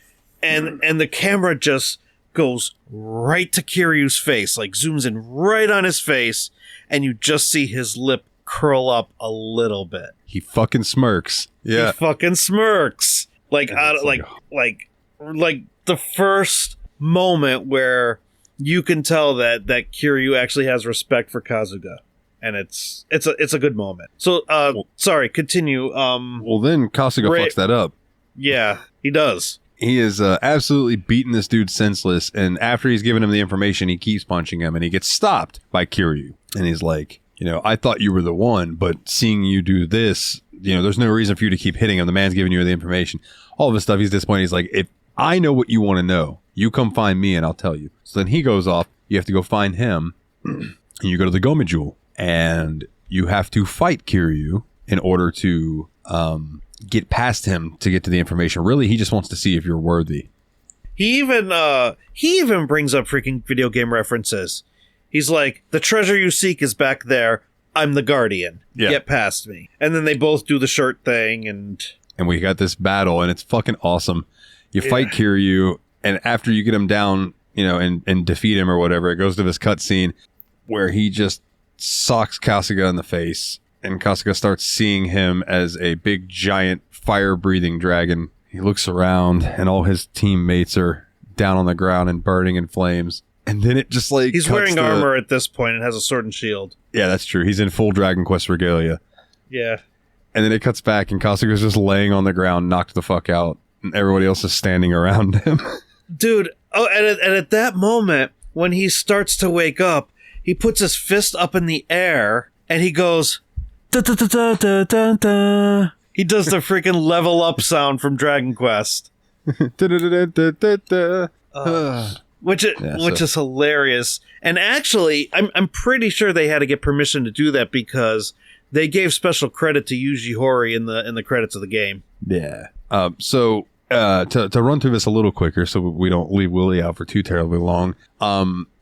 And the camera just goes right to Kiryu's face, like zooms in right on his face, and you just see his lip curl up a little bit. He fucking smirks. Yeah. He fucking smirks. Like the first moment where you can tell that Kiryu actually has respect for Kazuga. And it's a good moment. So sorry, continue. Well, then Kasuga fucks that up. Yeah, he does. He is absolutely beating this dude senseless, and after he's given him the information, he keeps punching him, and he gets stopped by Kiryu. And he's like, I thought you were the one, but seeing you do this, there's no reason for you to keep hitting him. The man's giving you the information. All of his stuff, he's disappointed. He's like, if I know what you want to know, you come find me and I'll tell you. So then he goes off. You have to go find him, and you go to the Goma Jewel, and you have to fight Kiryu in order to get past him to get to the information. Really, he just wants to see if you're worthy. He even brings up freaking video game references. He's like, the treasure you seek is back there. I'm the guardian. Yeah. Get past me. And then they both do the shirt thing, and we got this battle, and it's fucking awesome. You fight Kiryu, and after you get him down, and defeat him or whatever, it goes to this cutscene where he just socks Kasuga in the face, and Kasuga starts seeing him as a big, giant, fire-breathing dragon. He looks around, and all his teammates are down on the ground and burning in flames. And then it just like... He's wearing armor at this point and has a sword and shield. Yeah, that's true. He's in full Dragon Quest regalia. Yeah. And then it cuts back, and Kasuga's just laying on the ground, knocked the fuck out, and everybody else is standing around him. Dude, and at that moment, when he starts to wake up, he puts his fist up in the air, and he goes... Da-da-da-da-da-da-da. He does the freaking level up sound from Dragon Quest. Which is hilarious. And actually, I'm pretty sure they had to get permission to do that because they gave special credit to Yuji Horii in the credits of the game. Yeah. So to run through this a little quicker so we don't leave Willie out for too terribly long.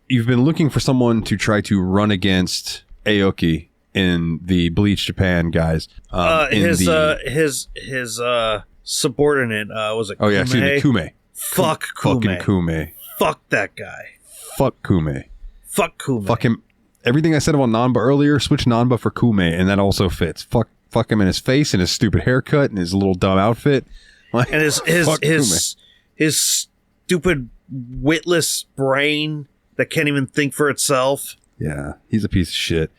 You've been looking for someone to try to run against Aoki in the Bleach Japan guys. His subordinate was it Kume? Oh yeah, excuse me, Kume. Fuck Kume. Fucking Kume. Fuck that guy. Fuck Kume. Fuck Kume. Fuck him. Everything I said about Nanba earlier, switch Nanba for Kume, and that also fits. Fuck him in his face and his stupid haircut and his little dumb outfit. Like, and his stupid witless brain that can't even think for itself. Yeah, he's a piece of shit.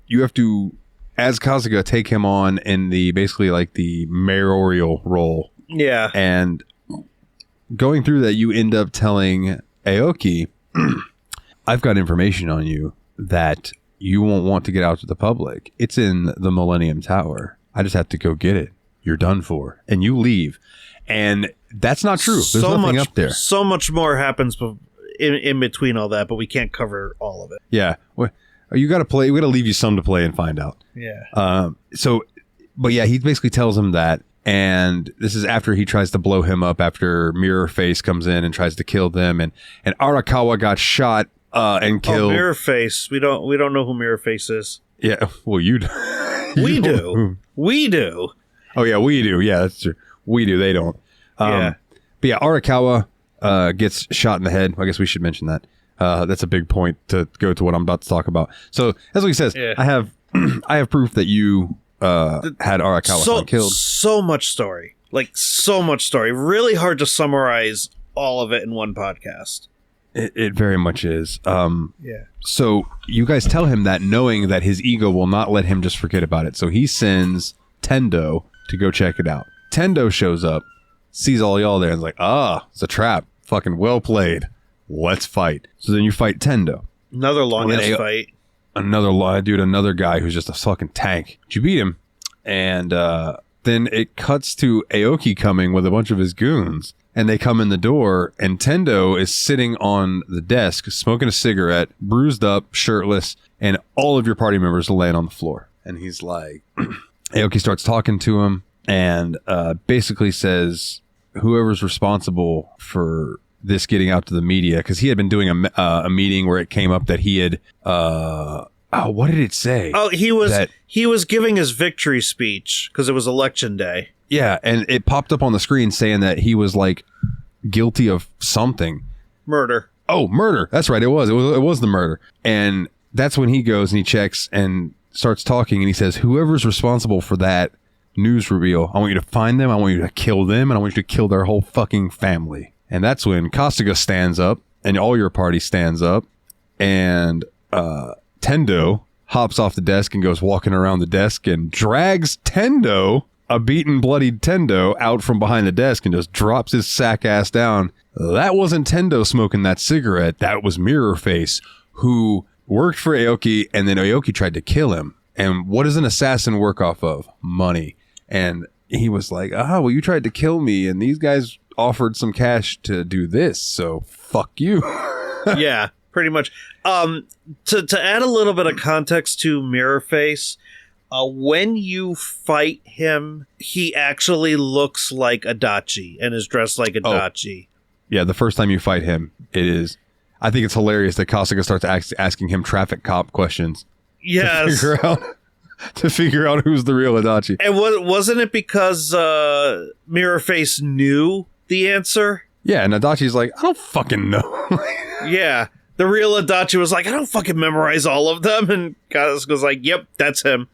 You have to, as Kasuga, take him on in the basically like the mayoral role. Yeah. And going through that, you end up telling Aoki, I've got information on you that you won't want to get out to the public. It's in the Millennium Tower. I just have to go get it. You're done for. And you leave. And that's not true. There's nothing up there. So much more happens in between all that, but we can't cover all of it. Yeah. Well, you got to play. We got to leave you some to play and find out. Yeah. But yeah, he basically tells him that. And this is after he tries to blow him up after Mirror Face comes in and tries to kill them. And Arakawa got shot and killed. Oh, Mirror Face. We don't know who Mirror Face is. Yeah. Well, you do. We do. We do. Oh, yeah, we do. Yeah, that's true. We do. They don't. Yeah. But yeah, Arakawa gets shot in the head. I guess we should mention that. That's a big point to go to what I'm about to talk about. So, as he says, yeah. I have proof that you had Arakawa killed. So much story. Like, so much story. Really hard to summarize all of it in one podcast. It very much is. Yeah. So you guys tell him that, knowing that his ego will not let him just forget about it. So he sends Tendo to go check it out. Tendo shows up, sees all y'all there, and is like, it's a trap. Fucking well played. Let's fight. So then you fight Tendo. Another long-ass fight. Another guy who's just a fucking tank. But you beat him, and then it cuts to Aoki coming with a bunch of his goons. And they come in the door, and Tendo is sitting on the desk, smoking a cigarette, bruised up, shirtless, and all of your party members are laying on the floor. And he's like, Aoki starts talking to him, and basically says, whoever's responsible for this getting out to the media, because he had been doing a meeting where it came up that he had, what did it say? Oh, he was giving his victory speech because it was election day. Yeah, and it popped up on the screen saying that he was like guilty of something. Murder. Oh, murder. That's right. It was the murder. And that's when he goes and he checks and starts talking, and he says, whoever's responsible for that news reveal, I want you to find them, I want you to kill them, and I want you to kill their whole fucking family. And that's when Kasuga stands up, and all your party stands up, and Tendo hops off the desk and goes walking around the desk and drags Tendo, a beaten, bloodied Tendo, out from behind the desk and just drops his sack ass down. That wasn't Tendo smoking that cigarette. That was Mirrorface, who worked for Aoki, and then Aoki tried to kill him. And what does an assassin work off of? Money. And he was like, well, you tried to kill me, and these guys offered some cash to do this, so fuck you. Yeah, pretty much. To add a little bit of context to Mirrorface, when you fight him, he actually looks like Adachi and is dressed like Adachi. Yeah, the first time you fight him, it is. I think it's hilarious that Kasuga starts asking him traffic cop questions. Yes. To figure out who's the real Adachi. And wasn't it because Mirrorface knew the answer? Yeah, and Adachi's like, I don't fucking know. Yeah. The real Adachi was like, I don't fucking memorize all of them. And Kasuga's like, yep, that's him.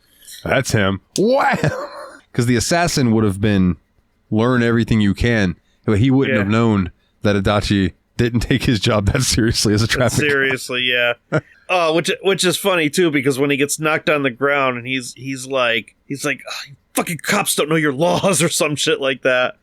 That's him. Wow. Because the assassin would have been learn everything you can, but he wouldn't have known that Adachi didn't take his job that seriously as a traffic cop. Seriously, yeah. Which is funny too, because when he gets knocked on the ground and he's like, oh, fucking cops don't know your laws or some shit like that.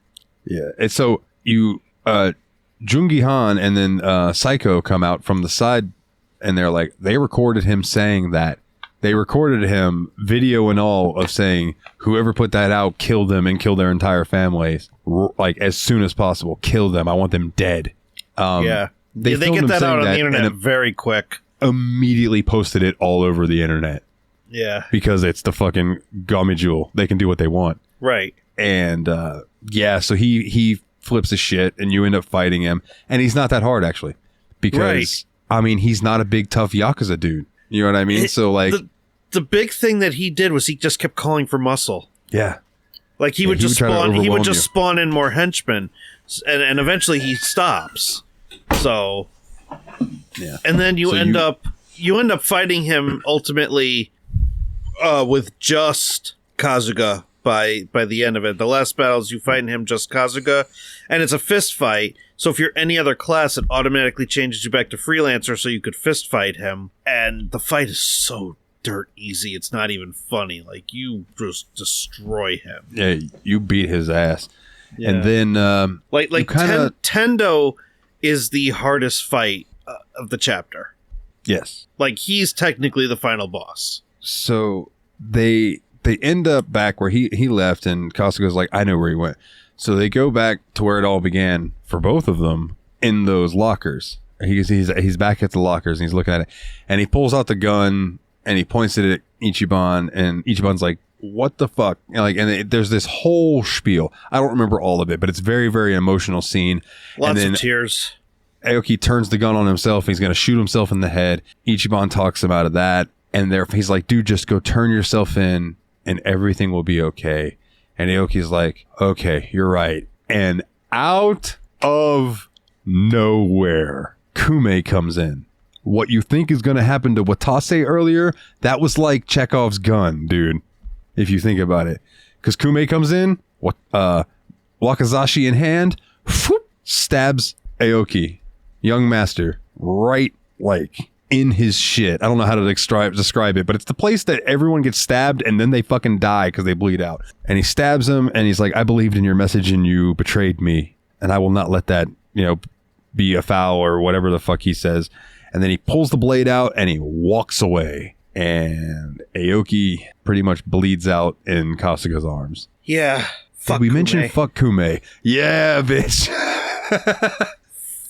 Yeah. And so you Jungi Han and then Psycho come out from the side, and they're like, they recorded him saying that. They recorded him, video and all, of saying, whoever put that out, kill them and kill their entire families. Like, as soon as possible. Kill them. I want them dead. They get that out on the internet very quick. Immediately posted it all over the internet. Yeah. Because it's the fucking Gummy Jewel. They can do what they want. Right. And, so he flips his shit, and you end up fighting him. And he's not that hard, actually. Because, I mean, he's not a big, tough Yakuza dude. You know what I mean? So, like... The big thing that he did was he just kept calling for muscle. Yeah. Like, he would just spawn in more henchmen, and eventually he stops. So... Yeah. And then you end up fighting him ultimately with just Kasuga by the end of it. The last battles, you fighting him just Kasuga, and it's a fist fight. So if you're any other class, it automatically changes you back to freelancer, so you could fist fight him. And the fight is so dirt easy, it's not even funny. Like, you just destroy him. Yeah, you beat his ass. Yeah. And then Tendo is the hardest fight of the chapter. Yes. Like, he's technically the final boss. So they end up back where he left, and Kasuga's like, I know where he went. So they go back to where it all began for both of them in those lockers. He's back at the lockers, and he's looking at it, and he pulls out the gun and he points it at Ichiban, and Ichiban's like, what the fuck? There's this whole spiel. I don't remember all of it, but it's very, very emotional scene. Lots of tears. Aoki turns the gun on himself. He's going to shoot himself in the head. Ichiban talks him out of that. And he's like, dude, just go turn yourself in and everything will be okay. And Aoki's like, okay, you're right. And out of nowhere, Kume comes in. What you think is going to happen to Watase earlier, that was like Chekhov's gun, dude. if you think about it. Because Kume comes in, Wakazashi in hand, whoop, stabs Aoki, young master, right like in his shit. I don't know how to describe it, but it's the place that everyone gets stabbed and then they fucking die because they bleed out. And he stabs him and he's like, I believed in your message and you betrayed me, and I will not let that, be a foul or whatever the fuck he says. And then he pulls the blade out and he walks away. And Aoki pretty much bleeds out in Kasuga's arms. Yeah. Did we mention fuck Kume? Yeah, bitch.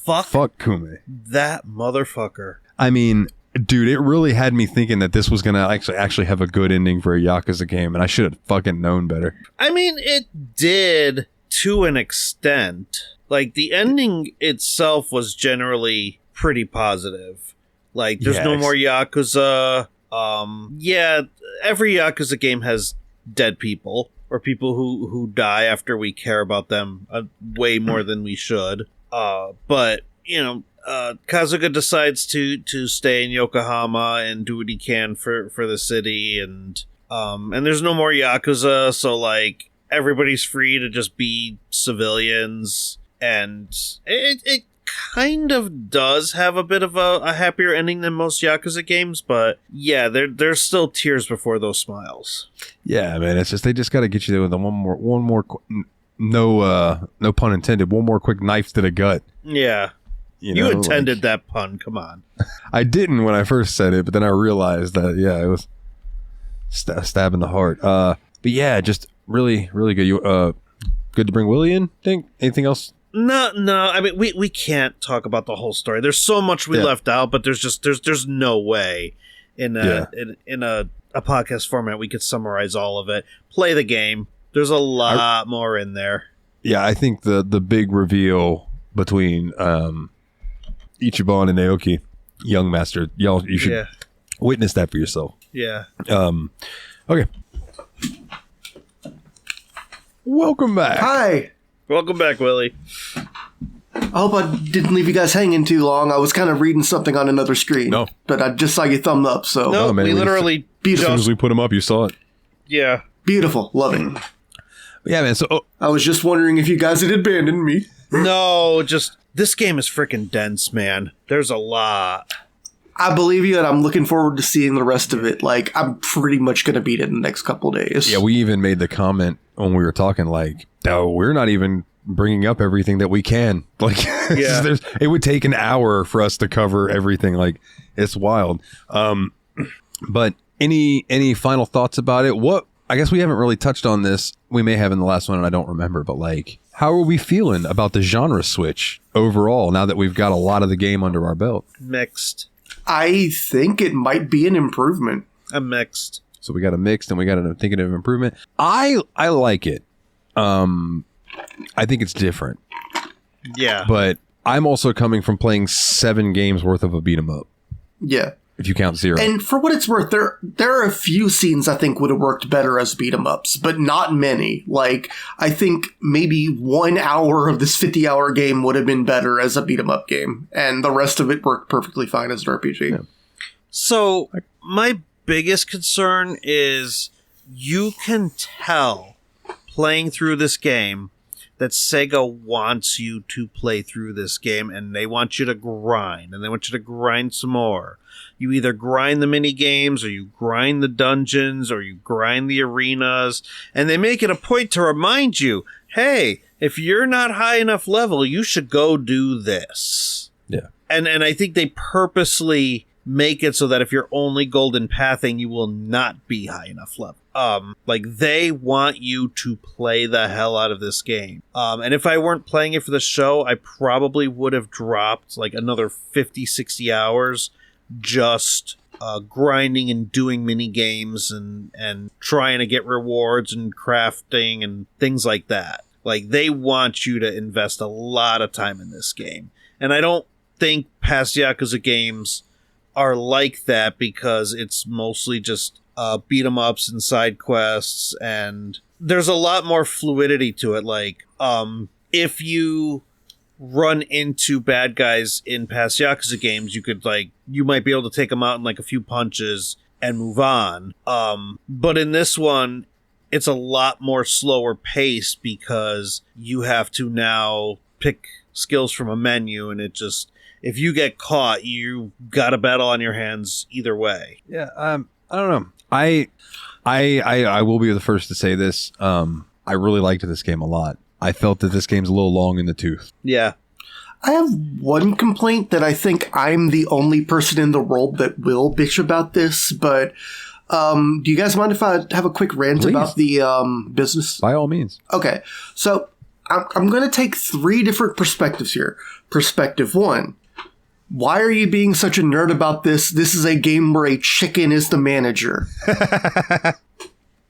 Fuck Kume. That motherfucker. I mean, dude, it really had me thinking that this was going to actually have a good ending for a Yakuza game, and I should have fucking known better. I mean, it did to an extent. Like, the ending itself was generally pretty positive. Like, there's no more Yakuza. Yeah, every Yakuza game has dead people, or people who die after we care about them way more than we should. But, Kasuga decides to stay in Yokohama and do what he can for the city, and there's no more Yakuza, so, like, everybody's free to just be civilians, and it kind of does have a bit of a happier ending than most Yakuza games, but yeah, there's still tears before those smiles. Yeah, man, it's just, they just got to get you there with one more, no pun intended, one more quick knife to the gut. Yeah. You intended that pun, come on. I didn't when I first said it, but then I realized that, it was stab in the heart. But yeah, just really, really good. You good to bring Willie in, think? Anything else? No. I mean, we can't talk about the whole story. There's so much we left out, but there's no way in a podcast format we could summarize all of it. Play the game. There's a lot more in there. Yeah, I think the big reveal between Ichiban and Naoki, young master, you should witness that for yourself. Yeah. Okay. Welcome back. Hi. Welcome back, Willie. I hope I didn't leave you guys hanging too long. I was kind of reading something on another screen. No. But I just saw you thumb up, so... No, man, we literally... As soon as we put them up, you saw it. Yeah. Beautiful. Love it. Yeah, man, so... I was just wondering if you guys had abandoned me. No, just... This game is freaking dense, man. There's a lot. I believe you, and I'm looking forward to seeing the rest of it. Like, I'm pretty much going to beat it in the next couple days. Yeah, we even made the comment when we were talking, like, oh, we're not even bringing up everything that we can. Like, it would take an hour for us to cover everything. Like, it's wild. But any final thoughts about it? I guess we haven't really touched on this. We may have in the last one, and I don't remember, but like, how are we feeling about the genre switch overall now that we've got a lot of the game under our belt? Mixed. I think it might be an improvement. I'm mixed. So we got a mixed and we got an thinking of improvement. I like it. I think it's different. Yeah. But I'm also coming from playing 7 games worth of a beat 'em up. Yeah. If you count 0. And for what it's worth, there are a few scenes I think would have worked better as beat 'em ups, but not many. Like, I think maybe 1 hour of this 50-hour game would have been better as a beat 'em up game, and the rest of it worked perfectly fine as an RPG. Yeah. So, my biggest concern is you can tell playing through this game that Sega wants you to play through this game, and they want you to grind, and they want you to grind some more. You either grind the mini games, or you grind the dungeons, or you grind the arenas, and they make it a point to remind you, hey, if you're not high enough level, you should go do this. Yeah. And I think they purposely make it so that if you're only golden pathing, you will not be high enough level. Like, they want you to play the hell out of this game. And if I weren't playing it for the show, I probably would have dropped like another 50, 60 hours just grinding and doing mini games and trying to get rewards and crafting and things like that. Like, they want you to invest a lot of time in this game. And I don't think past Yakuza games are like that, because it's mostly just beat 'em ups and side quests, and there's a lot more fluidity to it. Like, if you run into bad guys in past Yakuza games, you might be able to take them out in like a few punches and move on. But in this one, it's a lot more slower pace because you have to now pick skills from a menu, and it just, if you get caught, you got a battle on your hands either way. Yeah, I don't know. I will be the first to say this. I really liked this game a lot. I felt that this game's a little long in the tooth. Yeah. I have one complaint that I think I'm the only person in the world that will bitch about this, but do you guys mind if I have a quick rant about the business? By all means. Okay, so I'm going to take 3 different perspectives here. Perspective 1. Why are you being such a nerd about this? This is a game where a chicken is the manager.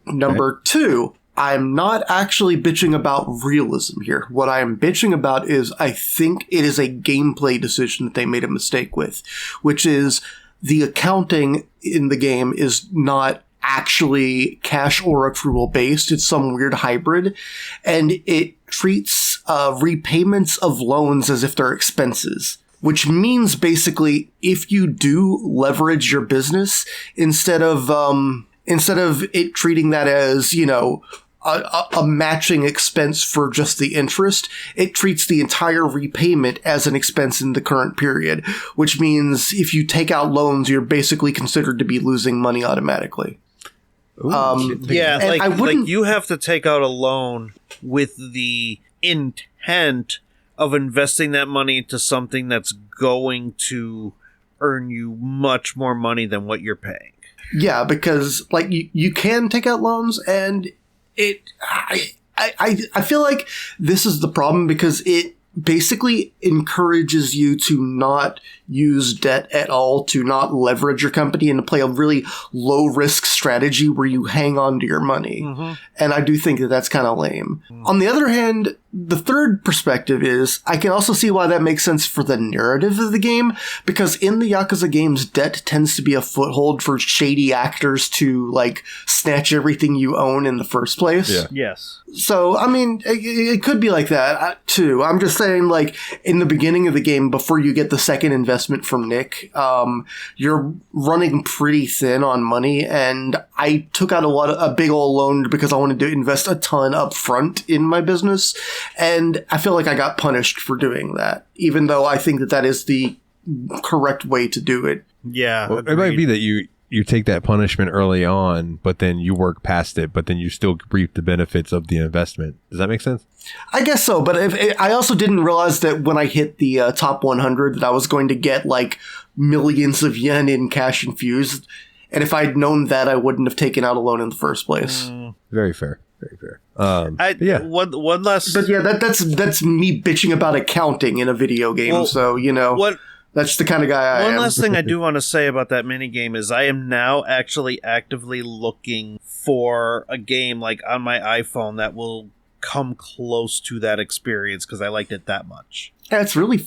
Number 2. I'm not actually bitching about realism here. What I am bitching about is I think it is a gameplay decision that they made a mistake with, which is the accounting in the game is not actually cash or accrual based. It's some weird hybrid, and it treats repayments of loans as if they're expenses. Which means basically if you do leverage your business, instead of it treating that as, you know, a matching expense for just the interest, it treats the entire repayment as an expense in the current period, which means if you take out loans, you're basically considered to be losing money automatically. Like you have to take out a loan with the intent of investing that money into something that's going to earn you much more money than what you're paying. Yeah, because like you can take out loans, and I feel like this is the problem because it basically encourages you to not use debt at all, to not leverage your company, and to play a really low risk strategy where you hang on to your money. Mm-hmm. And I do think that that's kind of lame. Mm-hmm. On the other hand, the third perspective is I can also see why that makes sense for the narrative of the game, because in the Yakuza games, debt tends to be a foothold for shady actors to like snatch everything you own in the first place. Yeah. Yes. So, I mean, it could be like that too. I'm just saying, like, in the beginning of the game, before you get the second investment from Nick, you're running pretty thin on money, and I took out a big old loan because I wanted to invest a ton up front in my business, and I feel like I got punished for doing that, even though I think that is the correct way to do it. Yeah. Well, it might be that you take that punishment early on, but then you work past it, but then you still reap the benefits of the investment. Does that make sense? I guess so, but I also didn't realize that when I hit the top 100 that I was going to get like millions of yen in cash infused, and if I'd known that, I wouldn't have taken out a loan in the first place. Very fair. Very fair. Yeah. One last... But yeah, that's me bitching about accounting in a video game, well, so, you know... That's the kind of guy I am. One last thing I do want to say about that minigame is I am now actually actively looking for a game like on my iPhone that will come close to that experience because I liked it that much. Yeah, it's really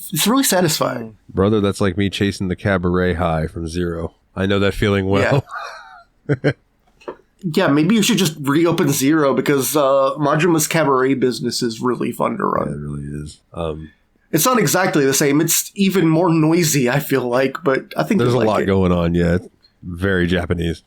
satisfying. Brother, that's like me chasing the cabaret high from Zero. I know that feeling well. Yeah, yeah, maybe you should just reopen Zero because Majima's cabaret business is really fun to run. Yeah, it really is. It's not exactly the same. It's even more noisy, I feel like, but I think there's a like lot going on. Yeah, it's very Japanese.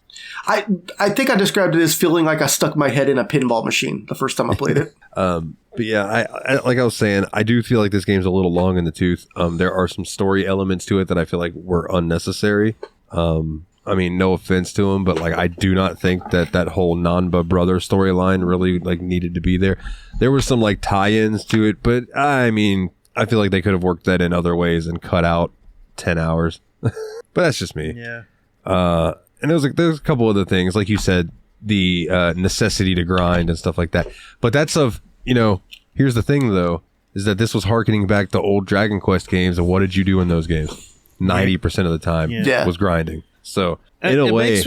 I think I described it as feeling like I stuck my head in a pinball machine the first time I played it. But yeah, I like I was saying, I do feel like this game's a little long in the tooth. There are some story elements to it that I feel like were unnecessary. I mean, no offense to him, but like I do not think that whole Nanba brother storyline really like needed to be there. There were some like tie-ins to it, but I mean, I feel like they could have worked that in other ways and cut out 10 hours. But that's just me. Yeah. And there's a couple other things, like you said, the necessity to grind and stuff like that. But that's here's the thing though, is that this was harkening back to old Dragon Quest games, and what did you do in those games? 90% of the time was grinding. So in a way...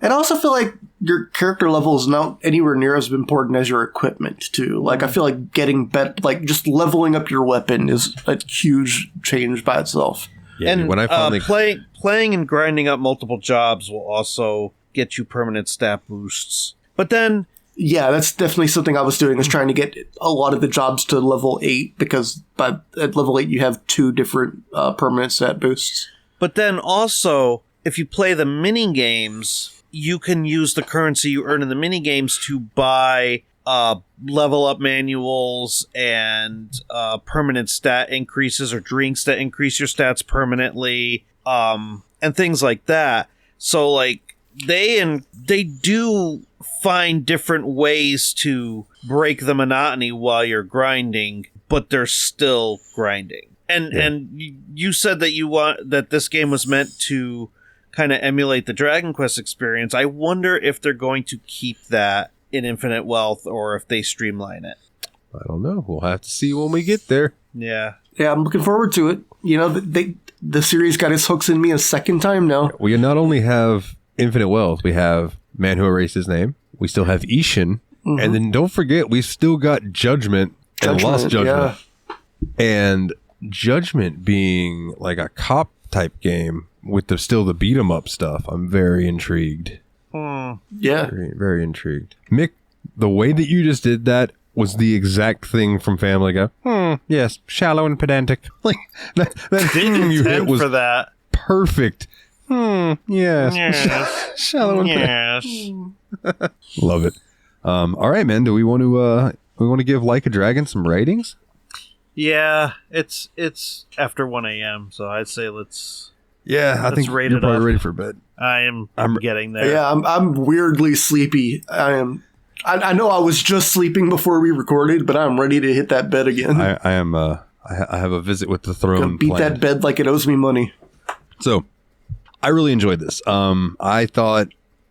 And I also feel like your character level is not anywhere near as important as your equipment, too. Like, I feel like getting better, like, just leveling up your weapon is a huge change by itself. Yeah, and when I finally playing and grinding up multiple jobs will also get you permanent stat boosts. But then... Yeah, that's definitely something I was doing, is trying to get a lot of the jobs to level 8, because at level 8 you have 2 different permanent stat boosts. But then also, if you play the mini games... you can use the currency you earn in the mini games to buy level up manuals and permanent stat increases or drinks that increase your stats permanently, and things like that. So like they do find different ways to break the monotony while you're grinding, but they're still grinding. And you said that this game was meant to kind of emulate the Dragon Quest experience. I wonder if they're going to keep that in Infinite Wealth or if they streamline it. I don't know. We'll have to see when we get there. Yeah. Yeah, I'm looking forward to it. You know, the series got its hooks in me a second time now. We not only have Infinite Wealth, we have Man Who Erased His Name. We still have Ishin. Mm-hmm. And then don't forget, we've still got Judgment and Lost Judgment. Yeah. And Judgment being like a cop type game with the beat 'em up stuff. I'm very intrigued. Yeah. Very, very intrigued. Mick, the way that you just did that was the exact thing from Family Guy. Yes, shallow and pedantic. Like that you hit was for that. Perfect. Yes. Shallow and pedantic. Love it. All right, man. Do we want to give Like a Dragon some ratings? Yeah, it's after 1 a.m., so I'd say let's. Yeah, I think you're probably ready for bed. I'm getting there. Yeah, I'm weirdly sleepy. I know I was just sleeping before we recorded, but I'm ready to hit that bed again. I am. I have a visit with the throne. Gonna beat that bed like it owes me money. So, I really enjoyed this. I thought,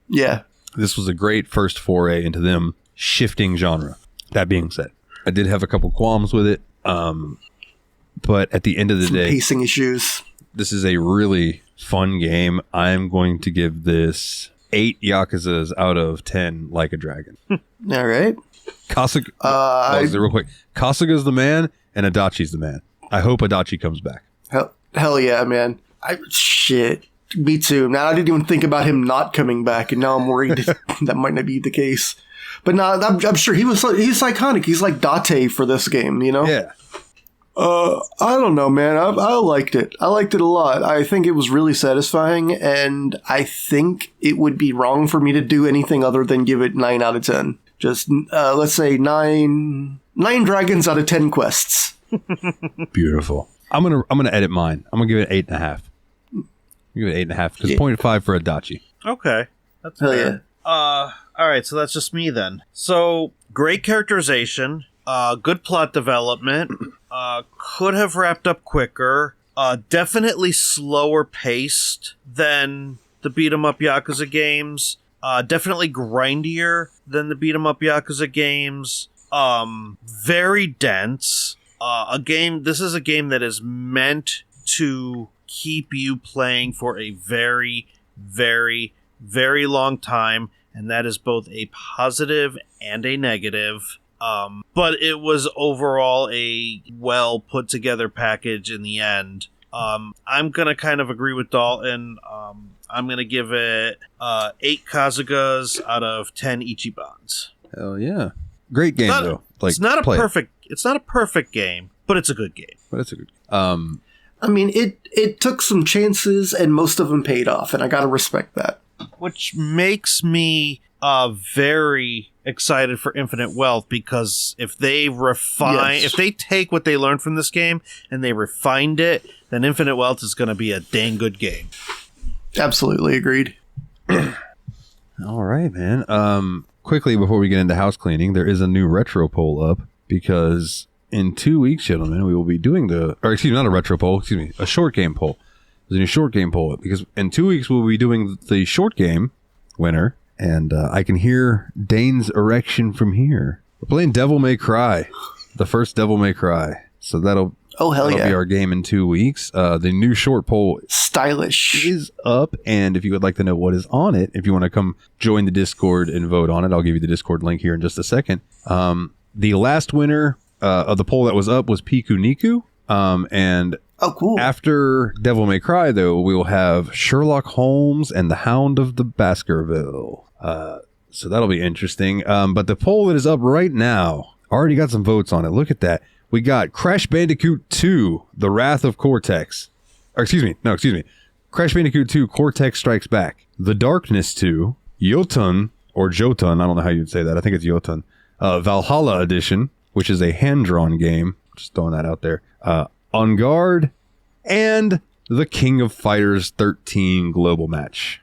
this was a great first foray into them shifting genre. That being said, I did have a couple qualms with it. But at the end of the day, pacing issues. This is a really fun game. I'm going to give this 8 Yakuzas out of 10 Like a Dragon. All right. Kasuga, real quick. Kasuga's the man and Adachi's the man. I hope Adachi comes back. Hell yeah, man. Shit. Me too. Now I didn't even think about him not coming back, and now I'm worried that might not be the case. But no, I'm sure he's iconic. He's like Date for this game, you know? Yeah. I don't know, man. I liked it. I liked it a lot. I think it was really satisfying, and I think it would be wrong for me to do anything other than give it 9 out of 10. Just, let's say 9 dragons out of 10 quests. Beautiful. I'm gonna edit mine. I'm gonna give it 8.5. Give it 8.5 because 0.5 for Adachi. Okay. That's Hell fair. Yeah. All right, so that's just me then. So, great characterization, good plot development, could have wrapped up quicker, definitely slower paced than the beat-em-up Yakuza games, definitely grindier than the beat-em-up Yakuza games, very dense. This is a game that is meant to keep you playing for a very, very, very long time, and that is both a positive and a negative. But it was overall a well put together package in the end. I'm gonna kind of agree with Dalton. I'm gonna give it 8 Kazugas out of 10 Ichibans. Hell yeah! Great game though. Like, it's not a perfect game, but it's a good game. I mean, it took some chances, and most of them paid off, and I gotta respect that. Which makes me very excited for Infinite Wealth, because if they if they take what they learned from this game and they refined it, then Infinite Wealth is going to be a dang good game. Absolutely agreed. All right, man. Quickly before we get into house cleaning, there is a new retro poll up, because in 2 weeks, gentlemen, we will be doing not a retro poll, a short game poll. There's a new short game poll up, because in 2 weeks we'll be doing the short game winner, and I can hear Dane's erection from here. We're playing Devil May Cry, the first Devil May Cry. So that'll be our game in 2 weeks. The new short poll stylish is up, and if you would like to know what is on it, if you want to come join the Discord and vote on it, I'll give you the Discord link here in just a second. The last winner of the poll that was up was Piku Niku, and oh, cool. After Devil May Cry, though, we will have Sherlock Holmes and the Hound of the Baskerville. So that'll be interesting. But the poll that is up right now already got some votes on it. Look at that. We got Crash Bandicoot 2, The Wrath of Cortex. Crash Bandicoot 2, Cortex Strikes Back. The Darkness 2, Jotun, or Jotun, I don't know how you'd say that. I think it's Jotun. Valhalla Edition, which is a hand-drawn game. Just throwing that out there. On Guard, and the King of Fighters 13 Global Match.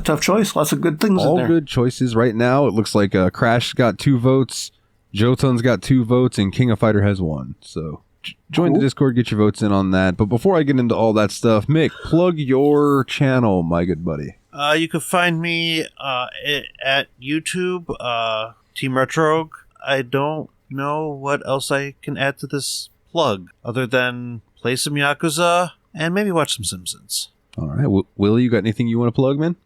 Tough choice. Lots of good things in there. All good choices right now. It looks like Crash got 2 votes, Jotun's got 2 votes, and King of Fighter has 1. So join the Discord, get your votes in on that. But before I get into all that stuff, Mick, plug your channel, my good buddy. You can find me at YouTube, Team Retrogue. I don't know what else I can add to this plug other than play some Yakuza and maybe watch some Simpsons. All right. Willie, you got anything you want to plug, man?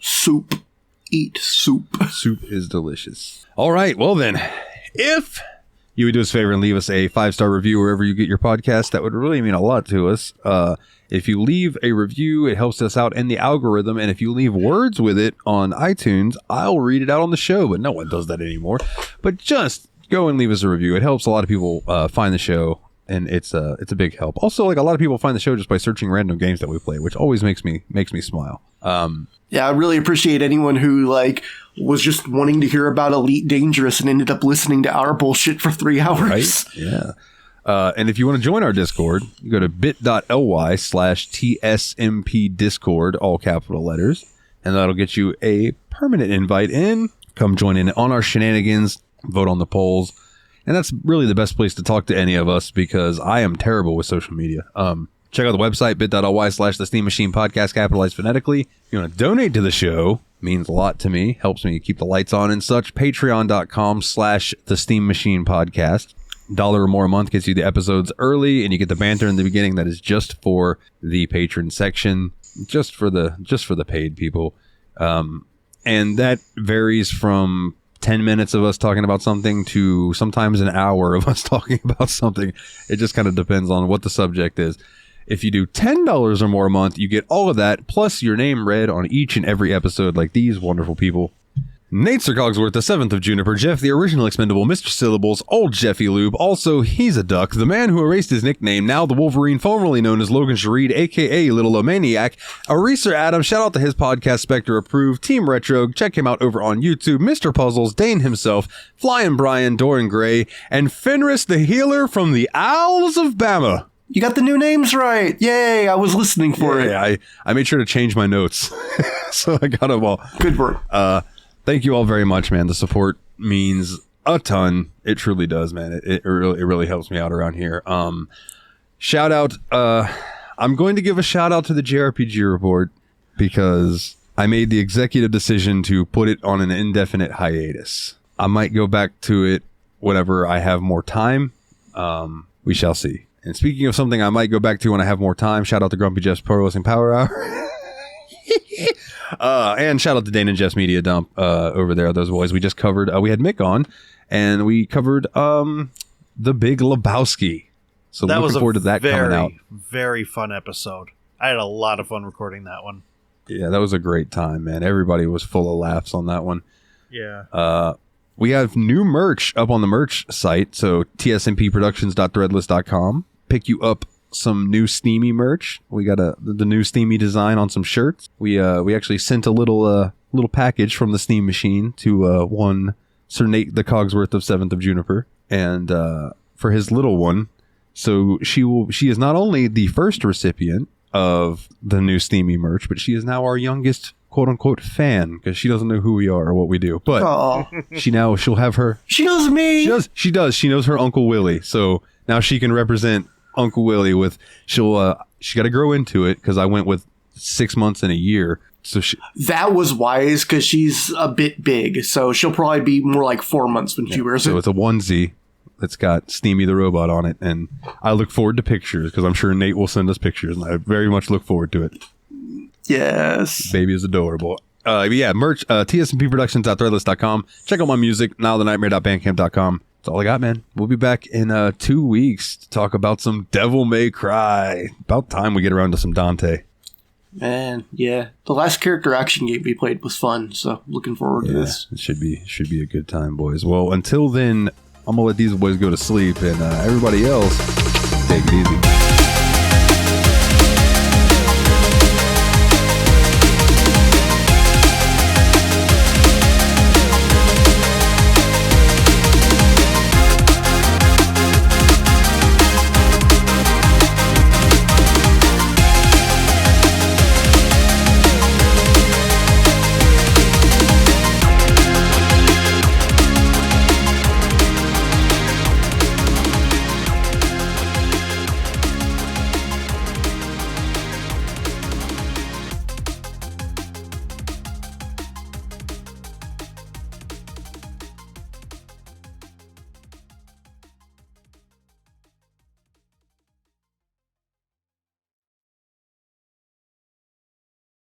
Soup. Eat soup. Soup is delicious. All right. Well, then, if you would do us a favor and leave us a 5-star review wherever you get your podcast, that would really mean a lot to us. If you leave a review, it helps us out in the algorithm. And if you leave words with it on iTunes, I'll read it out on the show. But no one does that anymore. But just go and leave us a review. It helps a lot of people find the show. And it's a big help. Also, like, a lot of people find the show just by searching random games that we play, which always makes me smile. Yeah, I really appreciate anyone who was just wanting to hear about Elite Dangerous and ended up listening to our bullshit for 3 hours. Right? Yeah. And if you want to join our Discord, you go to bit.ly/TSMP Discord, all capital letters, and that'll get you a permanent invite in. Come join in on our shenanigans, vote on the polls. And that's really the best place to talk to any of us because I am terrible with social media. Check out the website, bit.ly/The Steam Machine Podcast, capitalized phonetically. If you want to donate to the show, means a lot to me, helps me keep the lights on and such. Patreon.com/The Steam Machine Podcast. $1 or more a month gets you the episodes early, and you get the banter in the beginning that is just for the patron section, just for the paid people. And that varies from 10 minutes of us talking about something to sometimes an hour of us talking about something. It just kind of depends on what the subject is. If you do $10 or more a month, you get all of that, plus your name read on each and every episode like these wonderful people. Nate Sir Cogsworth, the 7th of Juniper, Jeff, the original expendable, Mr. Syllables, Old Jeffy Lube, also He's a Duck, the man who erased his nickname, now the Wolverine, formerly known as Logan Shareed, aka Little Omaniac, Eraser Adam, shout out to his podcast, Spectre Approved, Team Retro, check him out over on YouTube, Mr. Puzzles, Dane himself, Flying Brian, Doran Gray, and Fenris the Healer from the Owls of Bama. You got the new names right. Yay, I was listening for it. I made sure to change my notes, so I got them all. Good work. Thank you all very much, man. The support means a ton. It truly does, man. It really helps me out around here. Shout out. I'm going to give a shout out to the JRPG Report because I made the executive decision to put it on an indefinite hiatus. I might go back to it whenever I have more time. We shall see. And speaking of something I might go back to when I have more time, shout out to Grumpy Jeff's Pro Wrestling Power Hour. And shout out to Dane and Jeff's Media Dump over there, those boys. We just covered, we had Mick on, and we covered The Big Lebowski. So that looking forward to that coming out. Very fun episode. I had a lot of fun recording that one. Yeah, that was a great time, man. Everybody was full of laughs on that one. Yeah. We have new merch up on the merch site, so tsmpproductions.threadless.com. Pick you up some new steamy merch. We got the new steamy design on some shirts. We actually sent a little package from the Steam Machine to one Sir Nate the Cogsworth of 7th of Juniper, and for his little one. So she is not only the first recipient of the new steamy merch, but she is now our youngest quote unquote fan because she doesn't know who we are or what we do. But she'll have her. She knows me. She does. She knows her Uncle Willie. So now she can represent Uncle Willie with she got to grow into it because I went with 6 months and a year. So that was wise because she's a bit big, so she'll probably be more like 4 months when she wears it. So it's a onesie that's got Steamy the Robot on it, and I look forward to pictures because I'm sure Nate will send us pictures, and I very much look forward to it. Yes, baby is adorable. But yeah, merch tsmpproductions.threadless.com. Check out my music nowthenightmare.bandcamp.com. That's all I got, man. We'll be back in 2 weeks to talk about some Devil May Cry. About time we get around to some Dante. Man, yeah. The last character action game we played was fun, so looking forward to this. It should be a good time, boys. Well, until then, I'm going to let these boys go to sleep, and everybody else, take it easy.